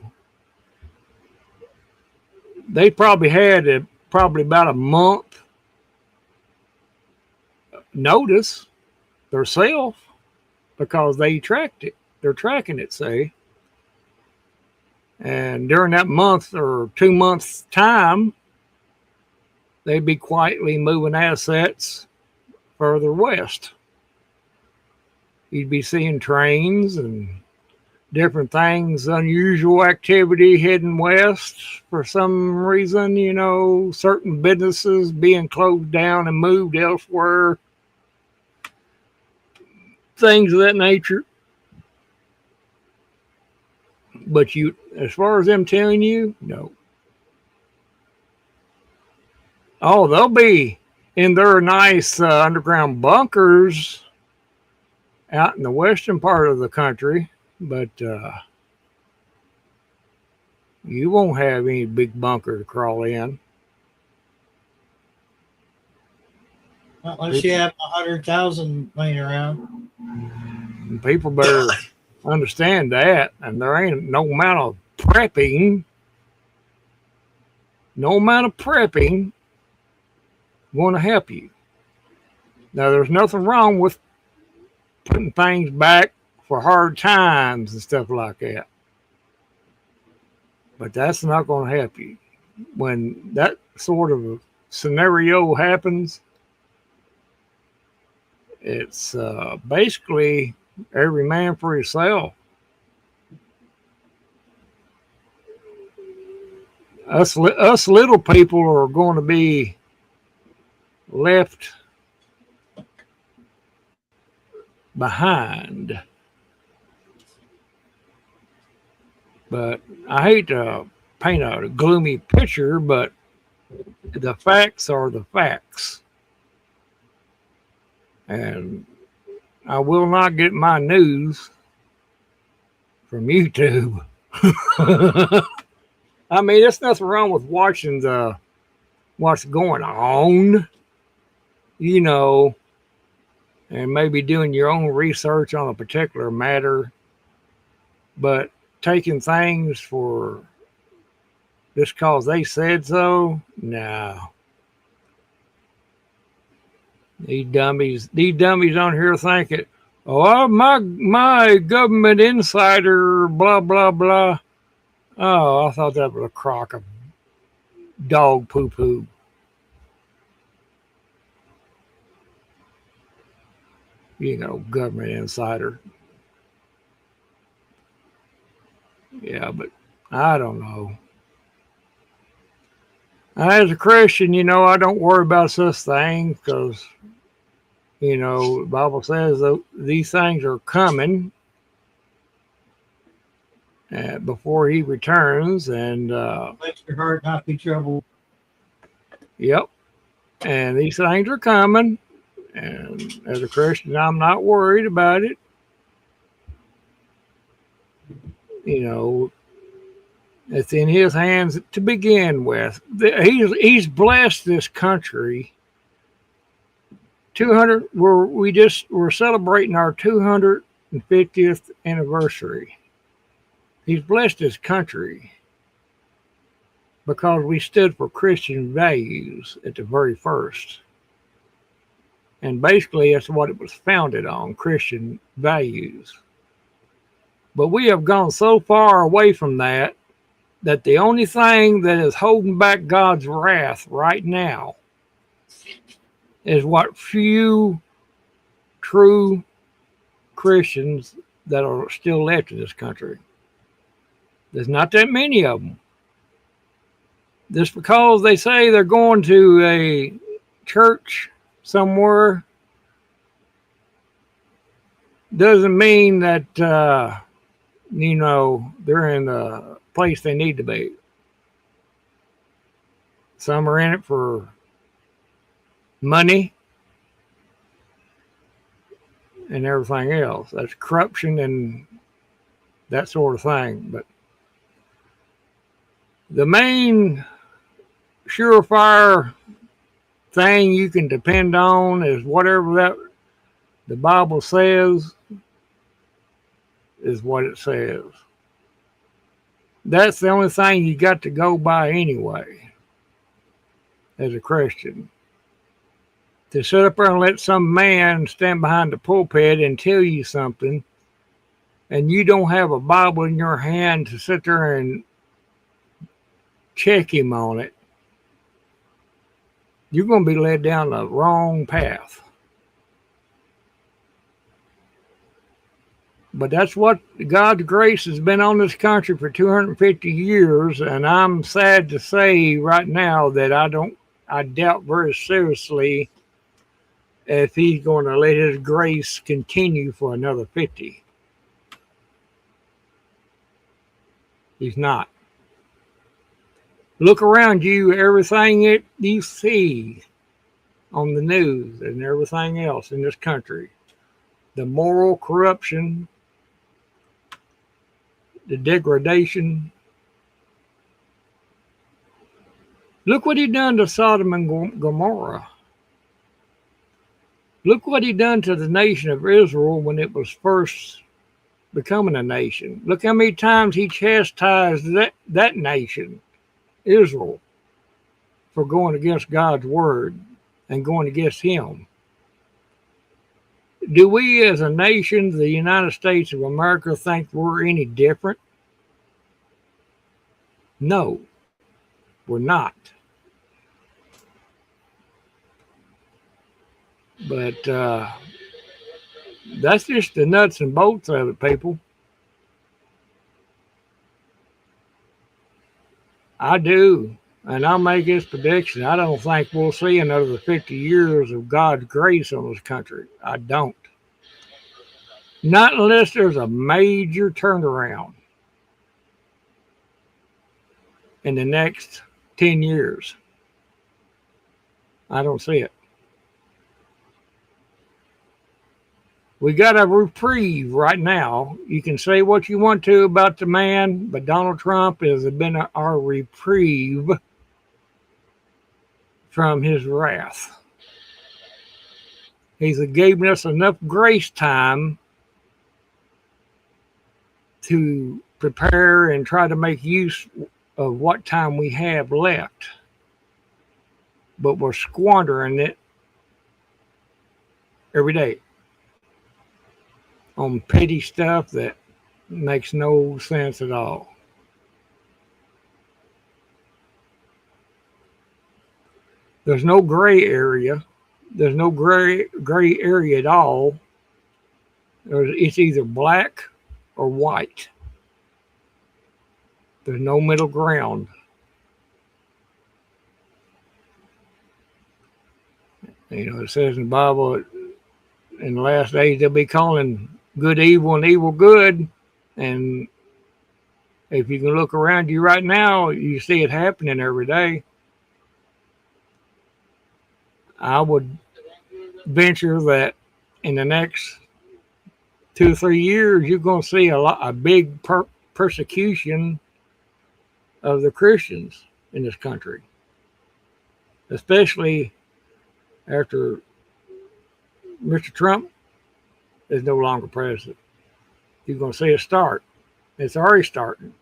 They probably had about a month notice themselves because they tracked it. They're tracking it, say. And during that month or 2 months time, they'd be quietly moving assets further west. You'd be seeing trains and different things, unusual activity heading west for some reason, certain businesses being closed down and moved elsewhere, things of that nature. But as far as them telling you, no. Oh, they'll be in their nice underground bunkers out in the western part of the country, but you won't have any big bunker to crawl in. Unless you have 100,000 laying around. People better understand that, and there ain't no amount of prepping going to help you. Now, there's nothing wrong with putting things back for hard times and stuff like that, but that's not going to help you. When that sort of scenario happens, it's basically every man for himself. Us little people are going to be left behind. But I hate to paint a gloomy picture, but the facts are the facts. And I will not get my news from YouTube. I mean, there's nothing wrong with watching what's going on, and maybe doing your own research on a particular matter, but taking things for just because they said so, no. These dummies on here thinking, oh, my government insider, blah, blah, blah. Oh, I thought that was a crock of dog poo-poo. Government insider. Yeah, but I don't know. As a Christian, I don't worry about such things because, the Bible says that these things are coming before he returns, and let your heart not be troubled. Yep. And these things are coming, and as a Christian, I'm not worried about it. It's in his hands to begin with. He's blessed this country. We're celebrating our 250th anniversary. He's blessed his country because we stood for Christian values at the very first. And basically, that's what it was founded on, Christian values. But we have gone so far away from that the only thing that is holding back God's wrath right now is what few true Christians that are still left in this country. There's not that many of them. Just because they say they're going to a church somewhere doesn't mean that, they're in the place they need to be. Some are in it for money and everything else. That's corruption and that sort of thing. But the main surefire thing you can depend on is whatever that the Bible says is what it says. That's the only thing you got to go by anyway as a Christian. To sit up there and let some man stand behind the pulpit and tell you something, and you don't have a Bible in your hand to sit there and check him on it, you're going to be led down the wrong path. But that's what God's grace has been on this country for 250 years, and I'm sad to say right now that I doubt very seriously if he's going to let his grace continue for another 50. He's not. Look around you, everything that you see on the news and everything else in this country, the moral corruption, the degradation. Look what he done to Sodom and Gomorrah. Look what he done to the nation of Israel when it was first becoming a nation. Look how many times he chastised that nation, Israel, for going against God's word and going against him. Do we as a nation, the United States of America, think we're any different? No, we're not. But that's just the nuts and bolts of it, people. I do. And I'll make this prediction. I don't think we'll see another 50 years of God's grace on this country. I don't. Not unless there's a major turnaround in the next 10 years. I don't see it. We got a reprieve right now. You can say what you want to about the man, but Donald Trump has been our reprieve from his wrath. He's given us enough grace time to prepare and try to make use of what time we have left. But we're squandering it every day on petty stuff that makes no sense at all. There's no gray area. There's no gray area at all. It's either black or white. There's no middle ground. You know, it says in the Bible, in the last days, they'll be calling good evil and evil good. And if you can look around you right now, you see it happening every day. I would venture that in the next 2 or 3 years, you're going to see a big persecution of the Christians in this country, especially after Mr. Trump is no longer president. You're going to see it start. It's already starting.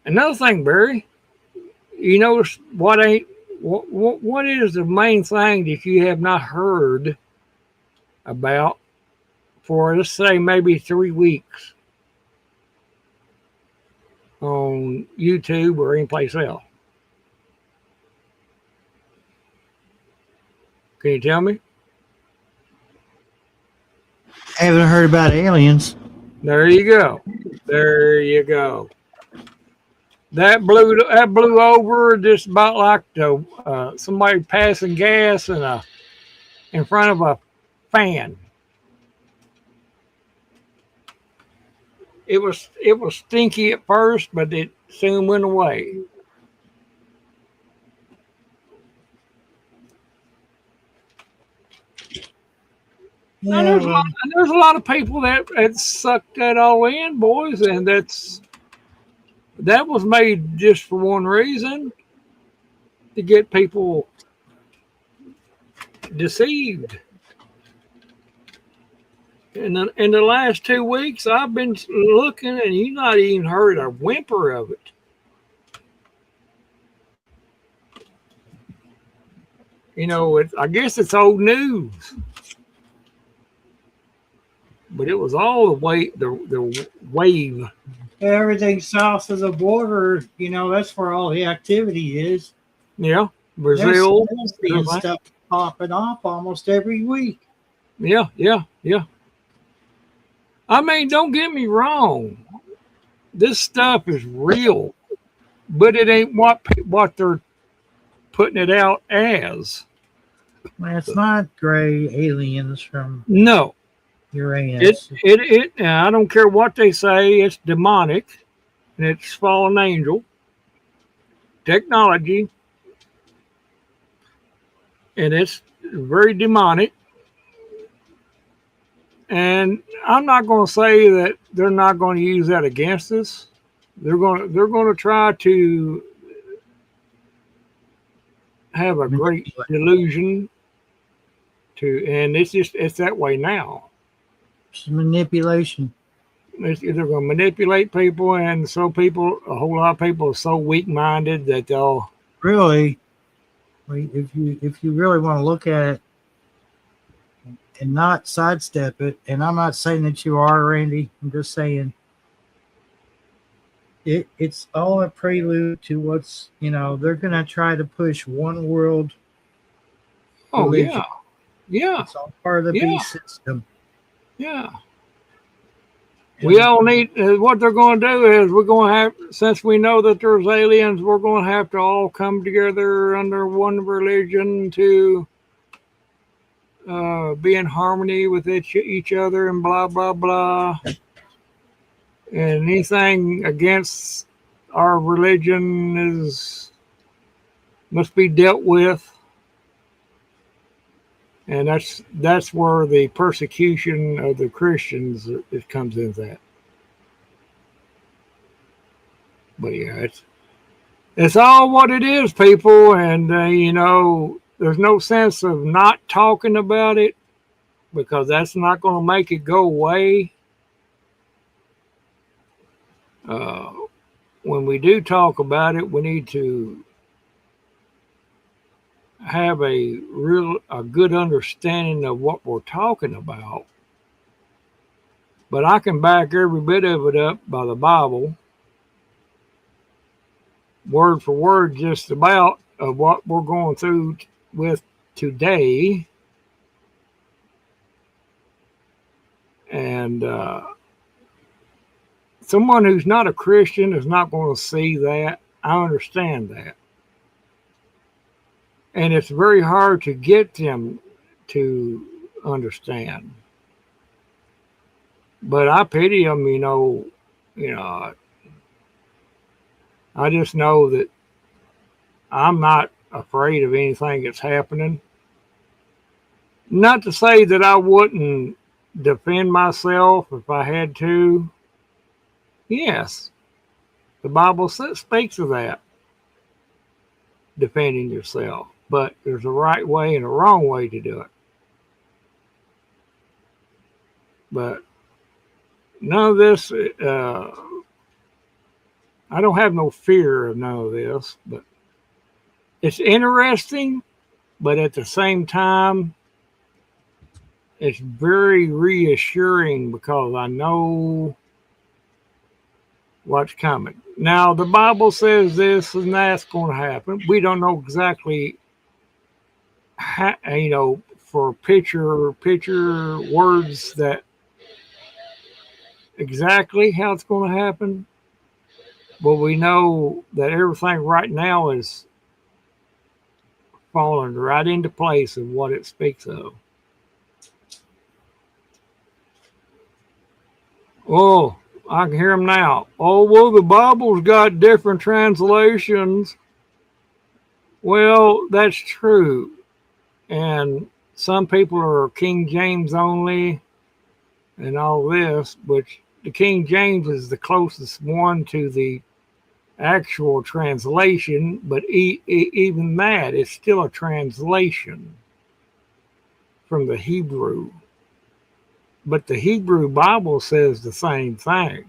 Another thing, Barry, you notice what is the main thing that you have not heard about for, let's say, maybe 3 weeks on YouTube or anyplace else? Can you tell me? I haven't heard about aliens. There you go. There you go. That blew over just about like somebody passing gas in front of a fan. It was stinky at first, but it soon went away. Yeah, Now, there's a lot of people that sucked that all in, boys, and that's That was made just for one reason, to get people deceived. In the last 2 weeks, I've been looking, and you've not even heard a whimper of it. You know, I guess it's old news, but it was all the wave. Everything south of the border, you know, that's where all the activity is. Yeah, Brazil. There's being stuff popping off almost every week. Yeah. I mean, don't get me wrong. This stuff is real, but it ain't what they're putting it out as. Well, it's not gray aliens from No, Uranus. I don't care what they say. It's demonic, and it's fallen angel technology, and it's very demonic. And I'm not going to say that they're not going to use that against us. They're going to try to have a great delusion and it's that way now. It's manipulation. They're going to manipulate people, and a whole lot of people are so weak-minded that they'll really, if you really want to look at it and not sidestep it, and I'm not saying that you are, Randy, I'm just saying it's all a prelude to what's, they're going to try to push one world religion. Yeah. It's all part of the beast system. Yeah. We all need, what they're going to do is we're going to have, since we know that there's aliens, we're going to have to all come together under one religion to be in harmony with each other and blah, blah, blah. And anything against our religion must be dealt with. And that's where the persecution of the Christians, it comes into that. But yeah, it's all what it is, people. And, there's no sense of not talking about it, because that's not going to make it go away. When we do talk about it, we need to have a good understanding of what we're talking about. But I can back every bit of it up by the Bible, word for word, just about of what we're going through with today. And someone who's not a Christian is not going to see that. I understand that. And it's very hard to get them to understand. But I pity them, I just know that I'm not afraid of anything that's happening. Not to say that I wouldn't defend myself if I had to. Yes, the Bible speaks of that, defending yourself. But there's a right way and a wrong way to do it. But none of this, I don't have no fear of none of this, but it's interesting, but at the same time, it's very reassuring because I know what's coming. Now, the Bible says this and that's going to happen. We don't know exactly for picture words that exactly how it's going to happen, but we know that everything right now is falling right into place of what it speaks of. Oh, I can hear them now. Oh, well, the Bible's got different translations. Well, that's true. And some people are King James only and all this, but the King James is the closest one to the actual translation, but even that is still a translation from the Hebrew. But the Hebrew Bible says the same thing.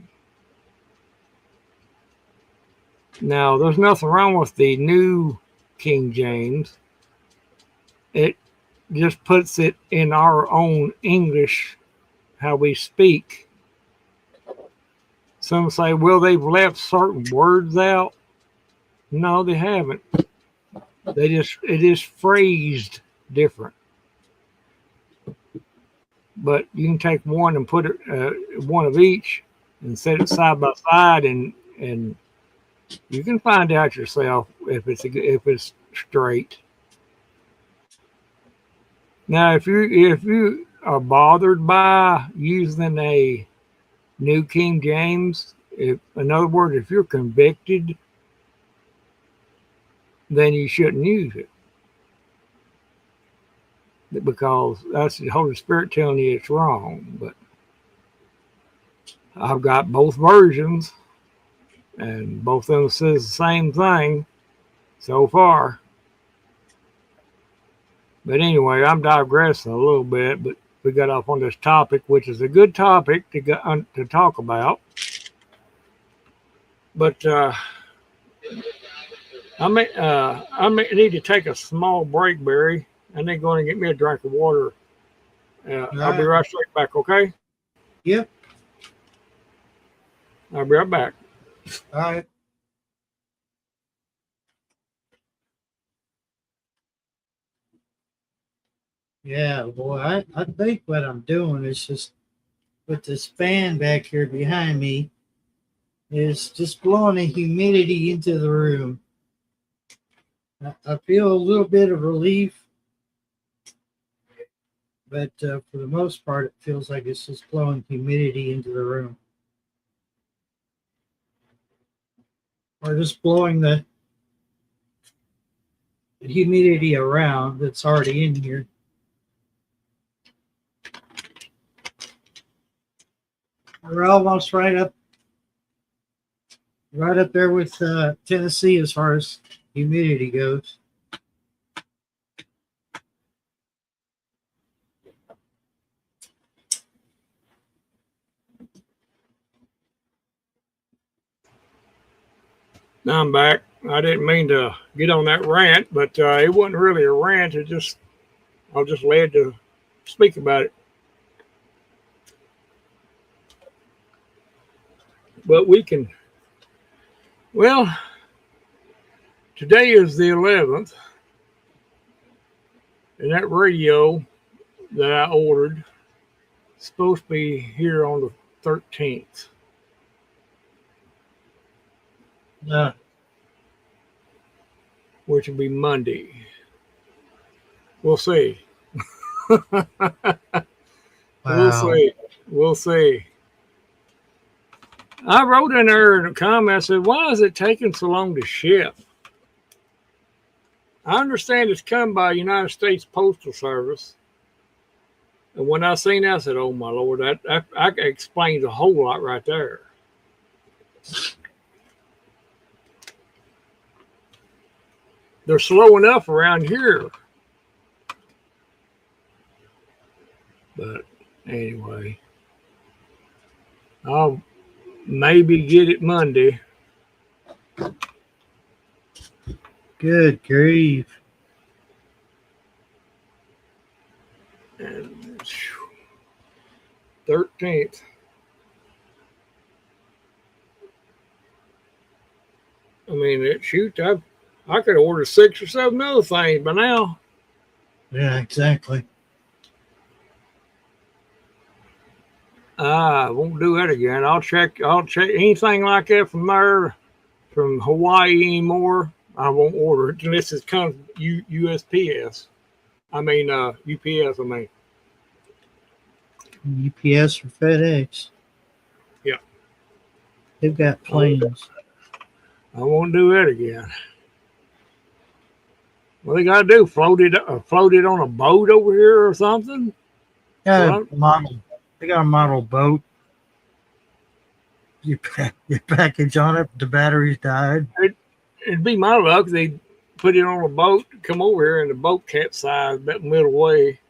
Now, there's nothing wrong with the New King James. It just puts it in our own English, how we speak. Some say, well, they've left certain words out. No, they haven't. It is phrased different. But you can take one and put it one of each and set it side by side, and you can find out yourself if it's straight. Now, if you are bothered by using a New King James, in other words, if you're convicted, then you shouldn't use it, because that's the Holy Spirit telling you it's wrong. But I've got both versions, and both of them says the same thing so far. But anyway, I'm digressing a little bit, but we got off on this topic, which is a good topic to talk about. But I may need to take a small break, Barry, and then go and get me a drink of water. I'll be right straight back, okay? Yep. I'll be right back. All right. Yeah, boy, I think what I'm doing is just with this fan back here behind me is just blowing the humidity into the room. I feel a little bit of relief, but for the most part, it feels like it's just blowing humidity into the room. Or just blowing the humidity around that's already in here. We're almost right up there with Tennessee as far as humidity goes. Now I'm back. I didn't mean to get on that rant, but it wasn't really a rant. I was just led to speak about it. But today is the 11th, and that radio that I ordered is supposed to be here on the 13th. Which will be Monday. We'll see. Wow. We'll see. I wrote in there in a comment, I said, why is it taking so long to ship? I understand it's come by United States Postal Service. And when I seen that, I said, oh my Lord, that explains a whole lot right there. They're slow enough around here. But anyway, I'll maybe get it Monday. Good grief. And 13th. I mean, I could order 6 or 7 other things by now. Yeah, exactly. I won't do that again. I'll check anything like that from Hawaii anymore. I won't order it unless it comes USPS. I mean UPS. I mean UPS or FedEx. Yeah, they've got planes. I won't do that again. What they got to do? Float it on a boat over here or something? Yeah, they got a model boat. your package on it, the batteries died. It'd be my luck. They put it on a boat, come over here, and the boat capsized about middle way.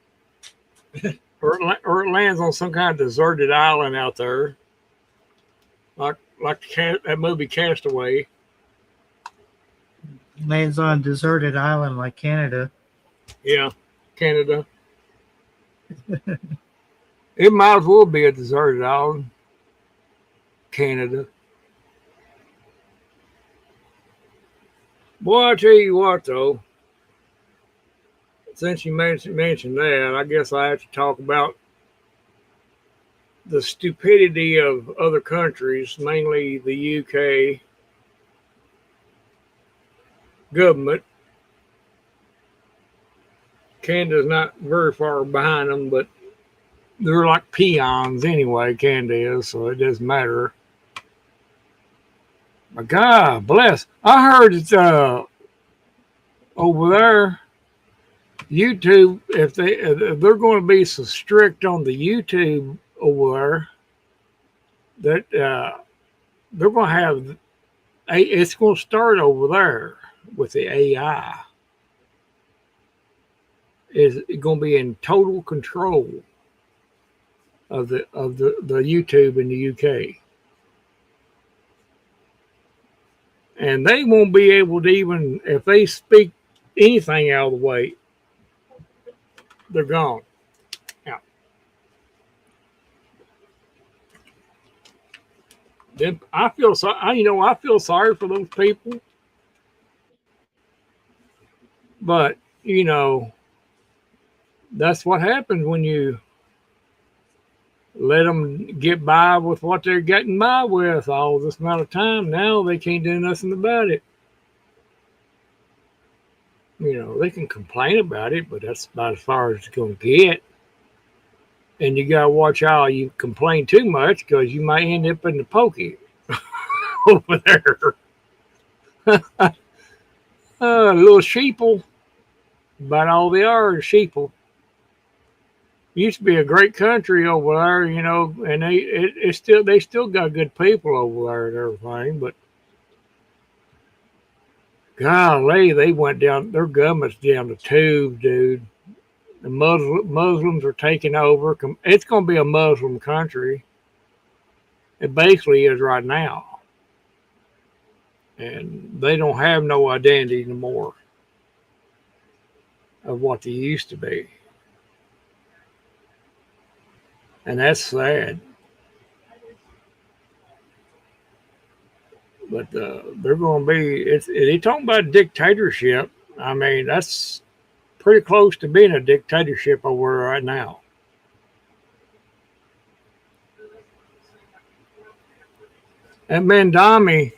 or it lands on some kind of deserted island out there, like that movie Castaway. Lands on a deserted island like Canada. Yeah, Canada. It might as well be a deserted island. Canada. Boy, I tell you what, though, since you mentioned that, I guess I have to talk about the stupidity of other countries, mainly the UK government. Canada's not very far behind them, but they're like peons anyway, Canada is, so it doesn't matter. But God bless. I heard it's over there, YouTube, if they're going to be so strict on the YouTube over there, that they're going to have it's going to start over there with the AI. Is going to be in total control of the YouTube in the UK. And they won't be able to even, if they speak anything out of the way, they're gone. Out. Then I feel I feel sorry for those people. But, that's what happens when you let them get by with what they're getting by with all this amount of time. Now they can't do nothing about it. They can complain about it, but that's about as far as it's going to get. And you got to watch how you complain too much, because you might end up in the pokey over there. A little sheeple. About all they are is sheeple. Used to be a great country over there, and they still got good people over there and everything, but golly, they went down, their government's down the tube, dude. The Muslims are taking over. It's going to be a Muslim country. It basically is right now. And they don't have no identity anymore of what they used to be. And that's sad. But they're going to be, they talking about dictatorship. I mean, that's pretty close to being a dictatorship over right now. And Mandami,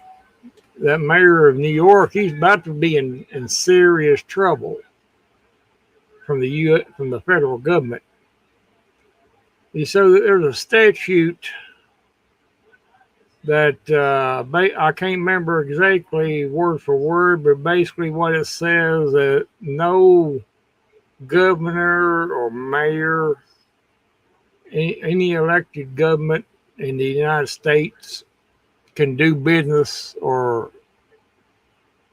that mayor of New York, he's about to be in serious trouble from the federal government. So there's a statute that I can't remember exactly word for word, but basically what it says that no governor or mayor, any elected government in the United States can do business or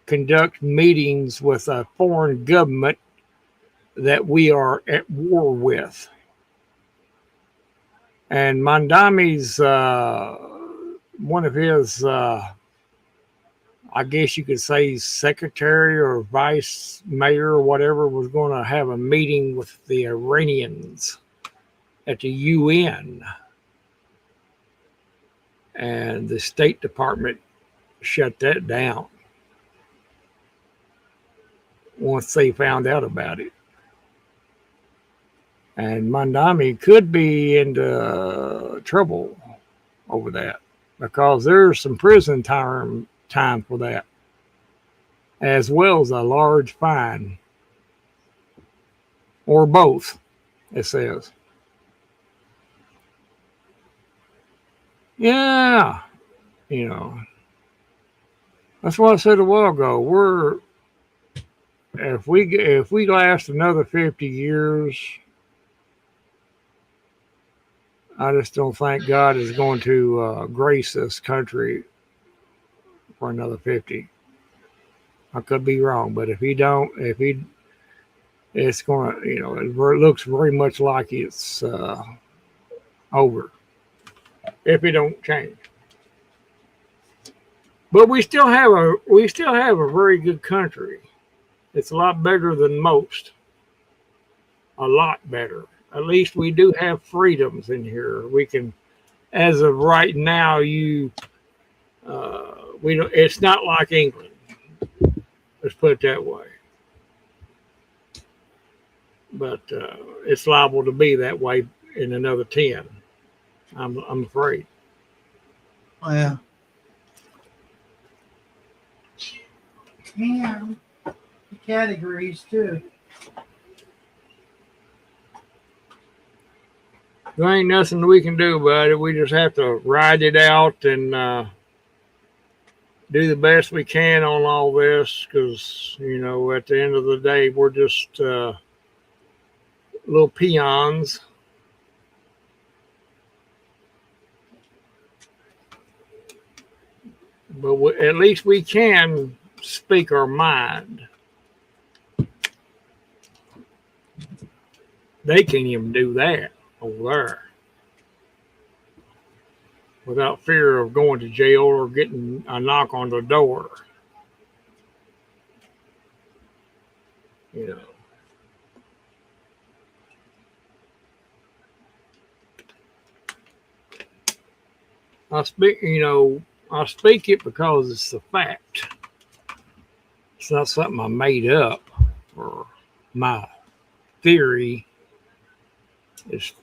conduct meetings with a foreign government that we are at war with. And Mandami's, one of his, I guess you could say, secretary or vice mayor or whatever, was going to have a meeting with the Iranians at the UN. And the State Department shut that down once they found out about it. And Mandami could be into trouble over that, because there's some prison time for that, as well as a large fine, or both, it says. Yeah, that's what I said a while ago. If we last another 50 years, I just don't think God is going to grace this country for another 50. I could be wrong, but if he don't, if he, it's going to, it looks very much like it's over if it don't change. But we still have a very good country. It's a lot better than most. A lot better. At least we do have freedoms in here. We can, as of right now, we don't. It's not like England. Let's put it that way. But it's liable to be that way in another 10. I'm afraid. Well, yeah, the categories too. There ain't nothing we can do about it. We just have to ride it out and do the best we can on all this because, at the end of the day, we're just little peons. But at least we can speak our mind. They can't even do that over there without fear of going to jail or getting a knock on the door. You know. I speak it because it's a fact. It's not something I made up or my theory. It's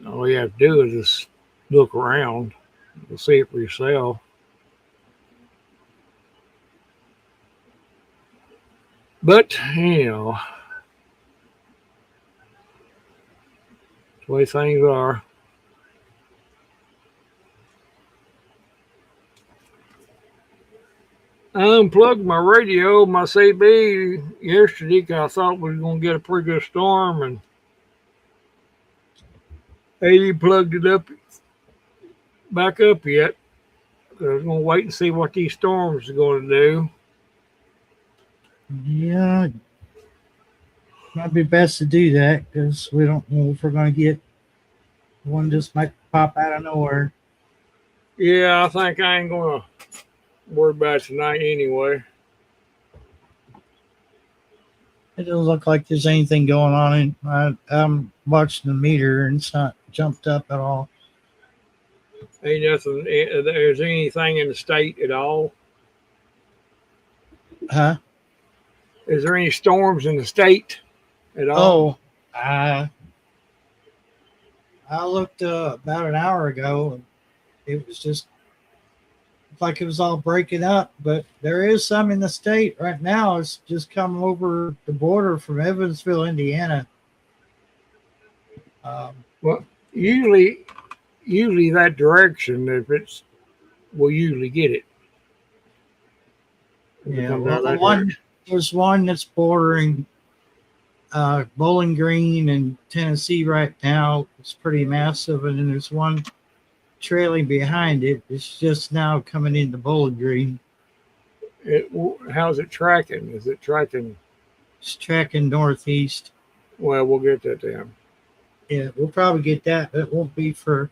all you have to do is just look around and see it for yourself. But, it's the way things are. I unplugged my radio, my CB yesterday because I thought we were going to get a pretty good storm, and they plugged it up back up yet. I was going to wait and see what these storms are going to do. Yeah, might be best to do that because we don't know if we're going to get one just might pop out of nowhere. Yeah, I think I ain't going to worry about it tonight anyway. It doesn't look like there's anything going on. I'm watching the meter and it's not jumped up at all. Ain't nothing. There's anything in the state at all? Huh? Is there any storms in the state at all? Oh, I looked about an hour ago and it was just like it was all breaking up, but there is some in the state right now. It's just come over the border from Evansville, Indiana. Well, usually that direction, if we'll usually get it. Yeah, well, there's one that's bordering Bowling Green and Tennessee right now. It's pretty massive, and then there's one trailing behind it. It's just now coming into Bowling Green. How's it tracking? Is it tracking? It's tracking northeast. Well, we'll get that then. Yeah, we'll probably get that. It won't be for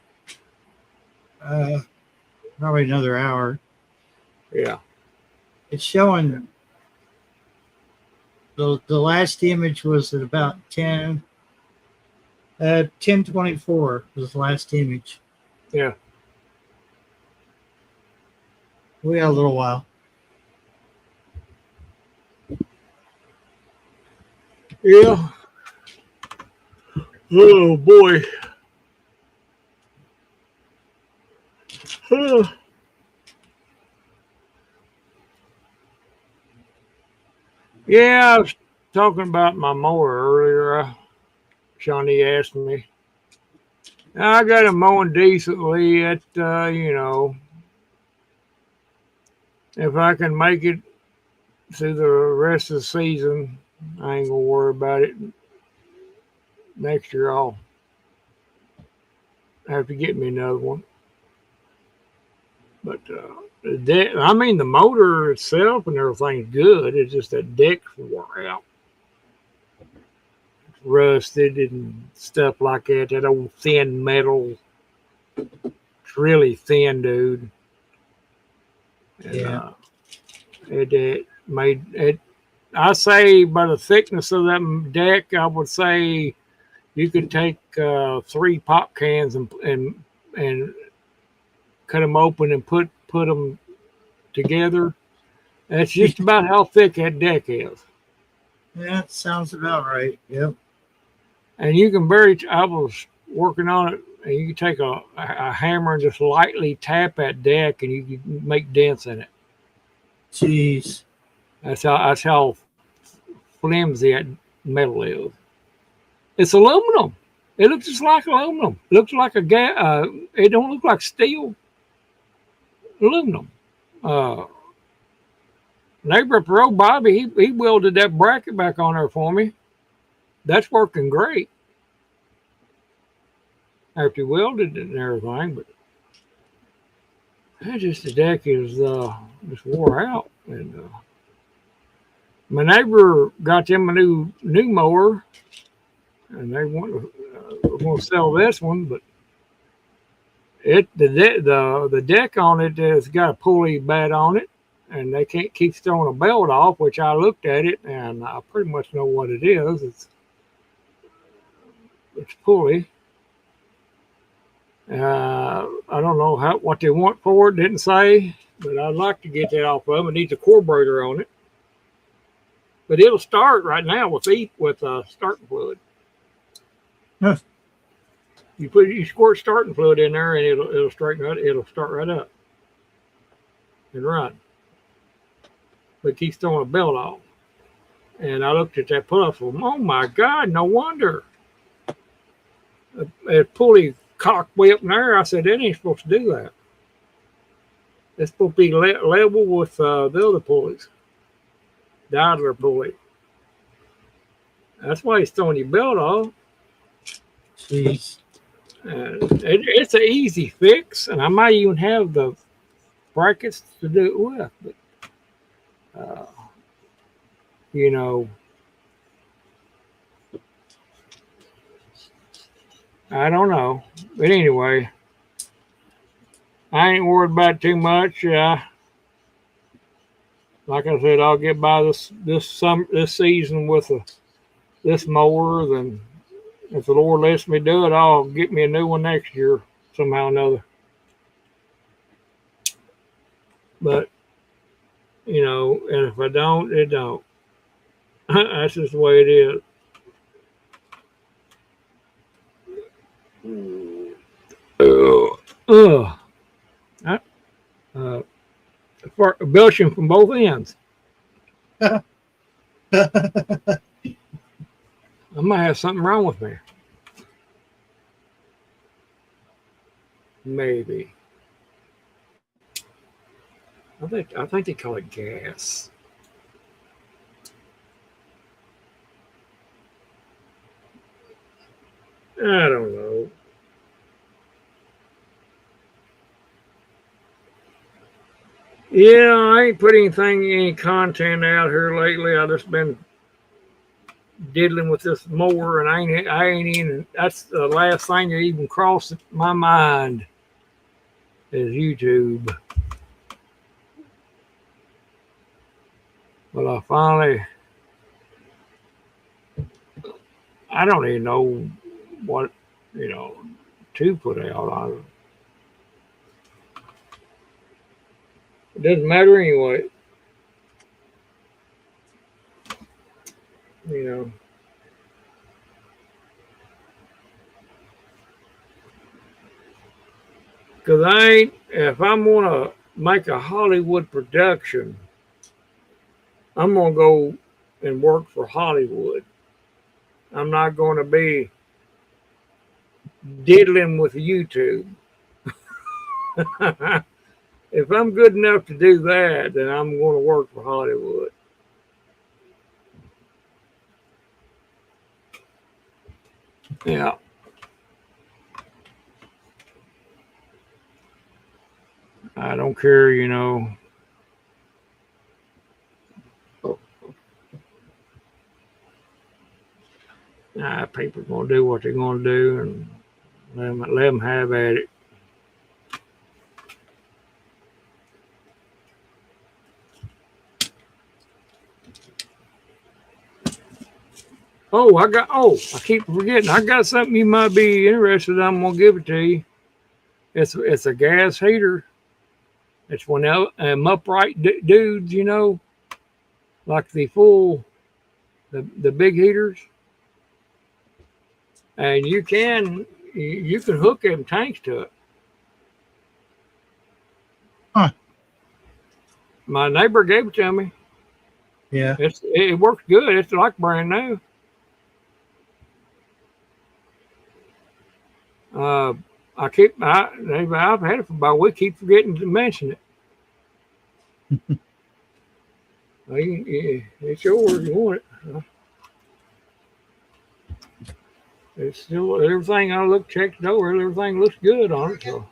probably another hour. Yeah. It's showing the last image was at about 10:24 was the last image. Yeah. We got a little while. Yeah. Oh boy. Yeah, I was talking about my mower earlier. Shawnee asked me. I got it mowing decently at, if I can make it through the rest of the season, I ain't going to worry about it. Next year, I'll I have to get me another one. But I mean, the motor itself and everything's good. It's just that deck's wore out, rusted and stuff like that. That old thin metal, it's really thin, dude. And, Yeah. it made it. I say by the thickness of that deck, I would say you could take 3 pop cans and cut them open and put them together. That's just about how thick that deck is. Yeah, it sounds about right. Yep. And you can very. I was working on it, and you can take a hammer and just lightly tap that deck, and you can make dents in it. Jeez. That's how flimsy that metal is. It's aluminum. It looks just like aluminum. It looks like a gas. It don't look like steel. Aluminum. Uh, Neighbor up the road, Bobby, he welded that bracket back on there for me. That's working great. After he welded it and everything, but just the deck is just wore out. And my neighbor got them a new mower, and they want to sell this one, but the deck on it has got a pulley bad on it, and they can't keep throwing a belt off. Which I looked at it, and I pretty much know what it is. It's pulley. I don't know what they want for it. Didn't say, but I'd like to get that off of them. It needs a carburetor on it, but it'll start right now with starting fluid. Huh. You squirt starting fluid in there, and it'll straighten out. It'll start right up and run. But keeps throwing a belt off. And I looked at that pull-off. Oh my God! No wonder. A pulley cocked way up in there. I said, "It ain't supposed to do that. It's supposed to be level with the other pulleys, the idler pulley. That's why he's throwing your belt off." Jeez. It's an easy fix, and I might even have the brackets to do it with. But you know, I don't know. But anyway, I ain't worried about it too much. Like I said, I'll get by this season with this mower. Then, if the Lord lets me do it, I'll get me a new one next year somehow or another. But and if I don't, it don't. That's just the way it is. Belching from both ends. I might have something wrong with me. Maybe. I think they call it gas. I don't know. Yeah, I ain't put any content out here lately. I just been diddling with this mower, and I ain't even. That's the last thing that even crossed my mind is YouTube. But I don't even know what to put out on it. It doesn't matter anyway. Because if I'm going to make a Hollywood production, I'm going to go and work for Hollywood. I'm not going to be diddling with YouTube. If I'm good enough to do that, then I'm going to work for Hollywood. Yeah. I don't care, you know. People gonna do what they're gonna do, and let them have at it. I keep forgetting. I got something you might be interested in. I'm gonna give it to you. It's a gas heater. It's one of them upright dudes, you know, like the big heaters, and you can hook them tanks to it. Huh. My neighbor gave it to me. Yeah. It works good. It's like brand new. I've had it for about a week. Keep forgetting to mention it. It's yours. You want it? It's still everything. Checked over. Everything looks good on it. So.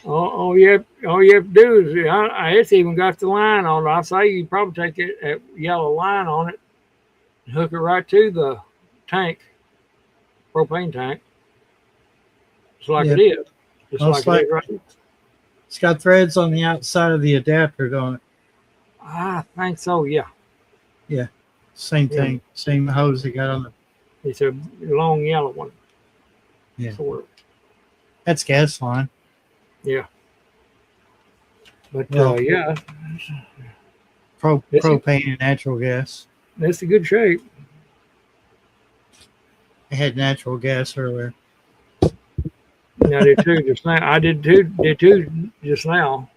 All you have to do is it's even got the line on it. I say you probably take that yellow line on it and hook it right to the tank, propane tank. It's like it is. Just like it is right. It's got threads on the outside of the adapter, don't it? I think so. Yeah. Yeah. Same thing. Yeah. Same hose they got on the. It's a long yellow one. Yeah. Sort of. That's gas line. Yeah. But yeah. Propane and natural gas. That's a good shape. I had natural gas earlier. I did too just now. I did too just now.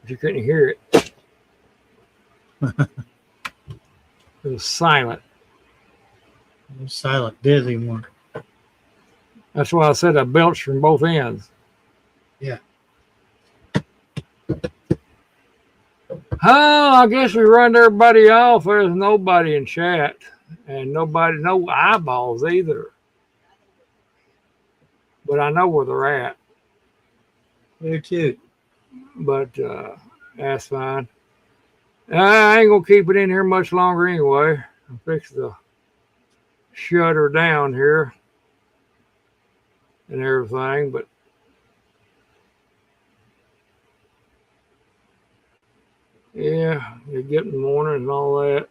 But you couldn't hear it. It was silent. It was silent, dizzy one. That's why I said I belched from both ends. Yeah. Oh, I guess we run everybody off. There's nobody in chat and no eyeballs either. But I know where they're at. There too. But that's fine. I ain't gonna keep it in here much longer anyway. I'll fix the shutter down here and everything, but yeah, you're getting morning and all that.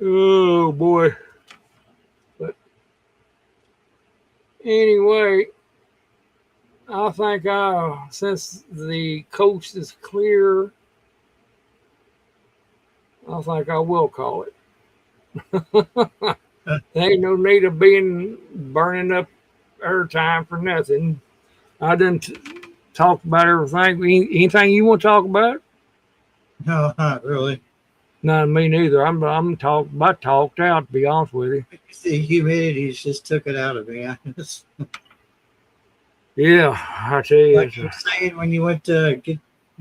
Oh boy. But anyway, I think since the coast is clear, I think I will call it. There ain't no need of burning up airtime for nothing. I didn't talk about everything. Anything you want to talk about? No, not really. Not me neither. I'm talked out, to be honest with you. The humidity's just took it out of me. Yeah, I tell you. Like you were saying, when you went to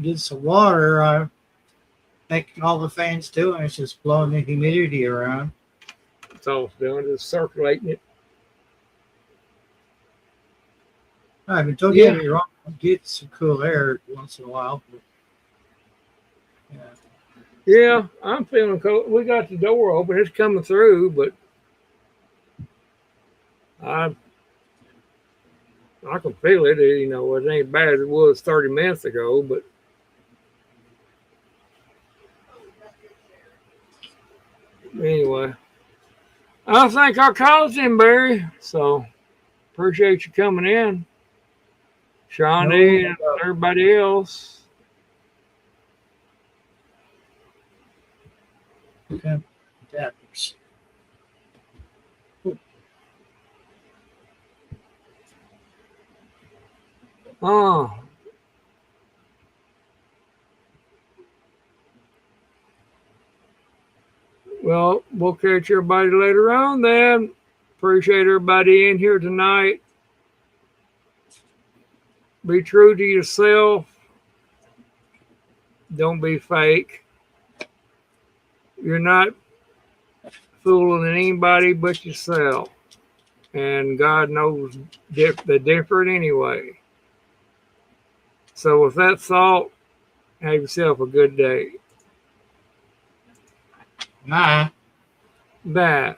get some water, I think all the fans doing is just blowing the humidity around. That's all it's doing, is circulating it. All right, but don't get me wrong, get some cool air once in a while. But, yeah, I'm feeling cold. We got the door open; it's coming through, but I can feel it. You know, it ain't bad as it was 30 minutes ago, but anyway, I think our call's in, Barry. So appreciate you coming in, Shawnee, and everybody else. Okay. Adapters. Oh. Well, we'll catch everybody later on then. Appreciate everybody in here tonight. Be true to yourself. Don't be fake. You're not fooling anybody but yourself. And God knows the different anyway. So with that thought, have yourself a good day. Nah. Bye.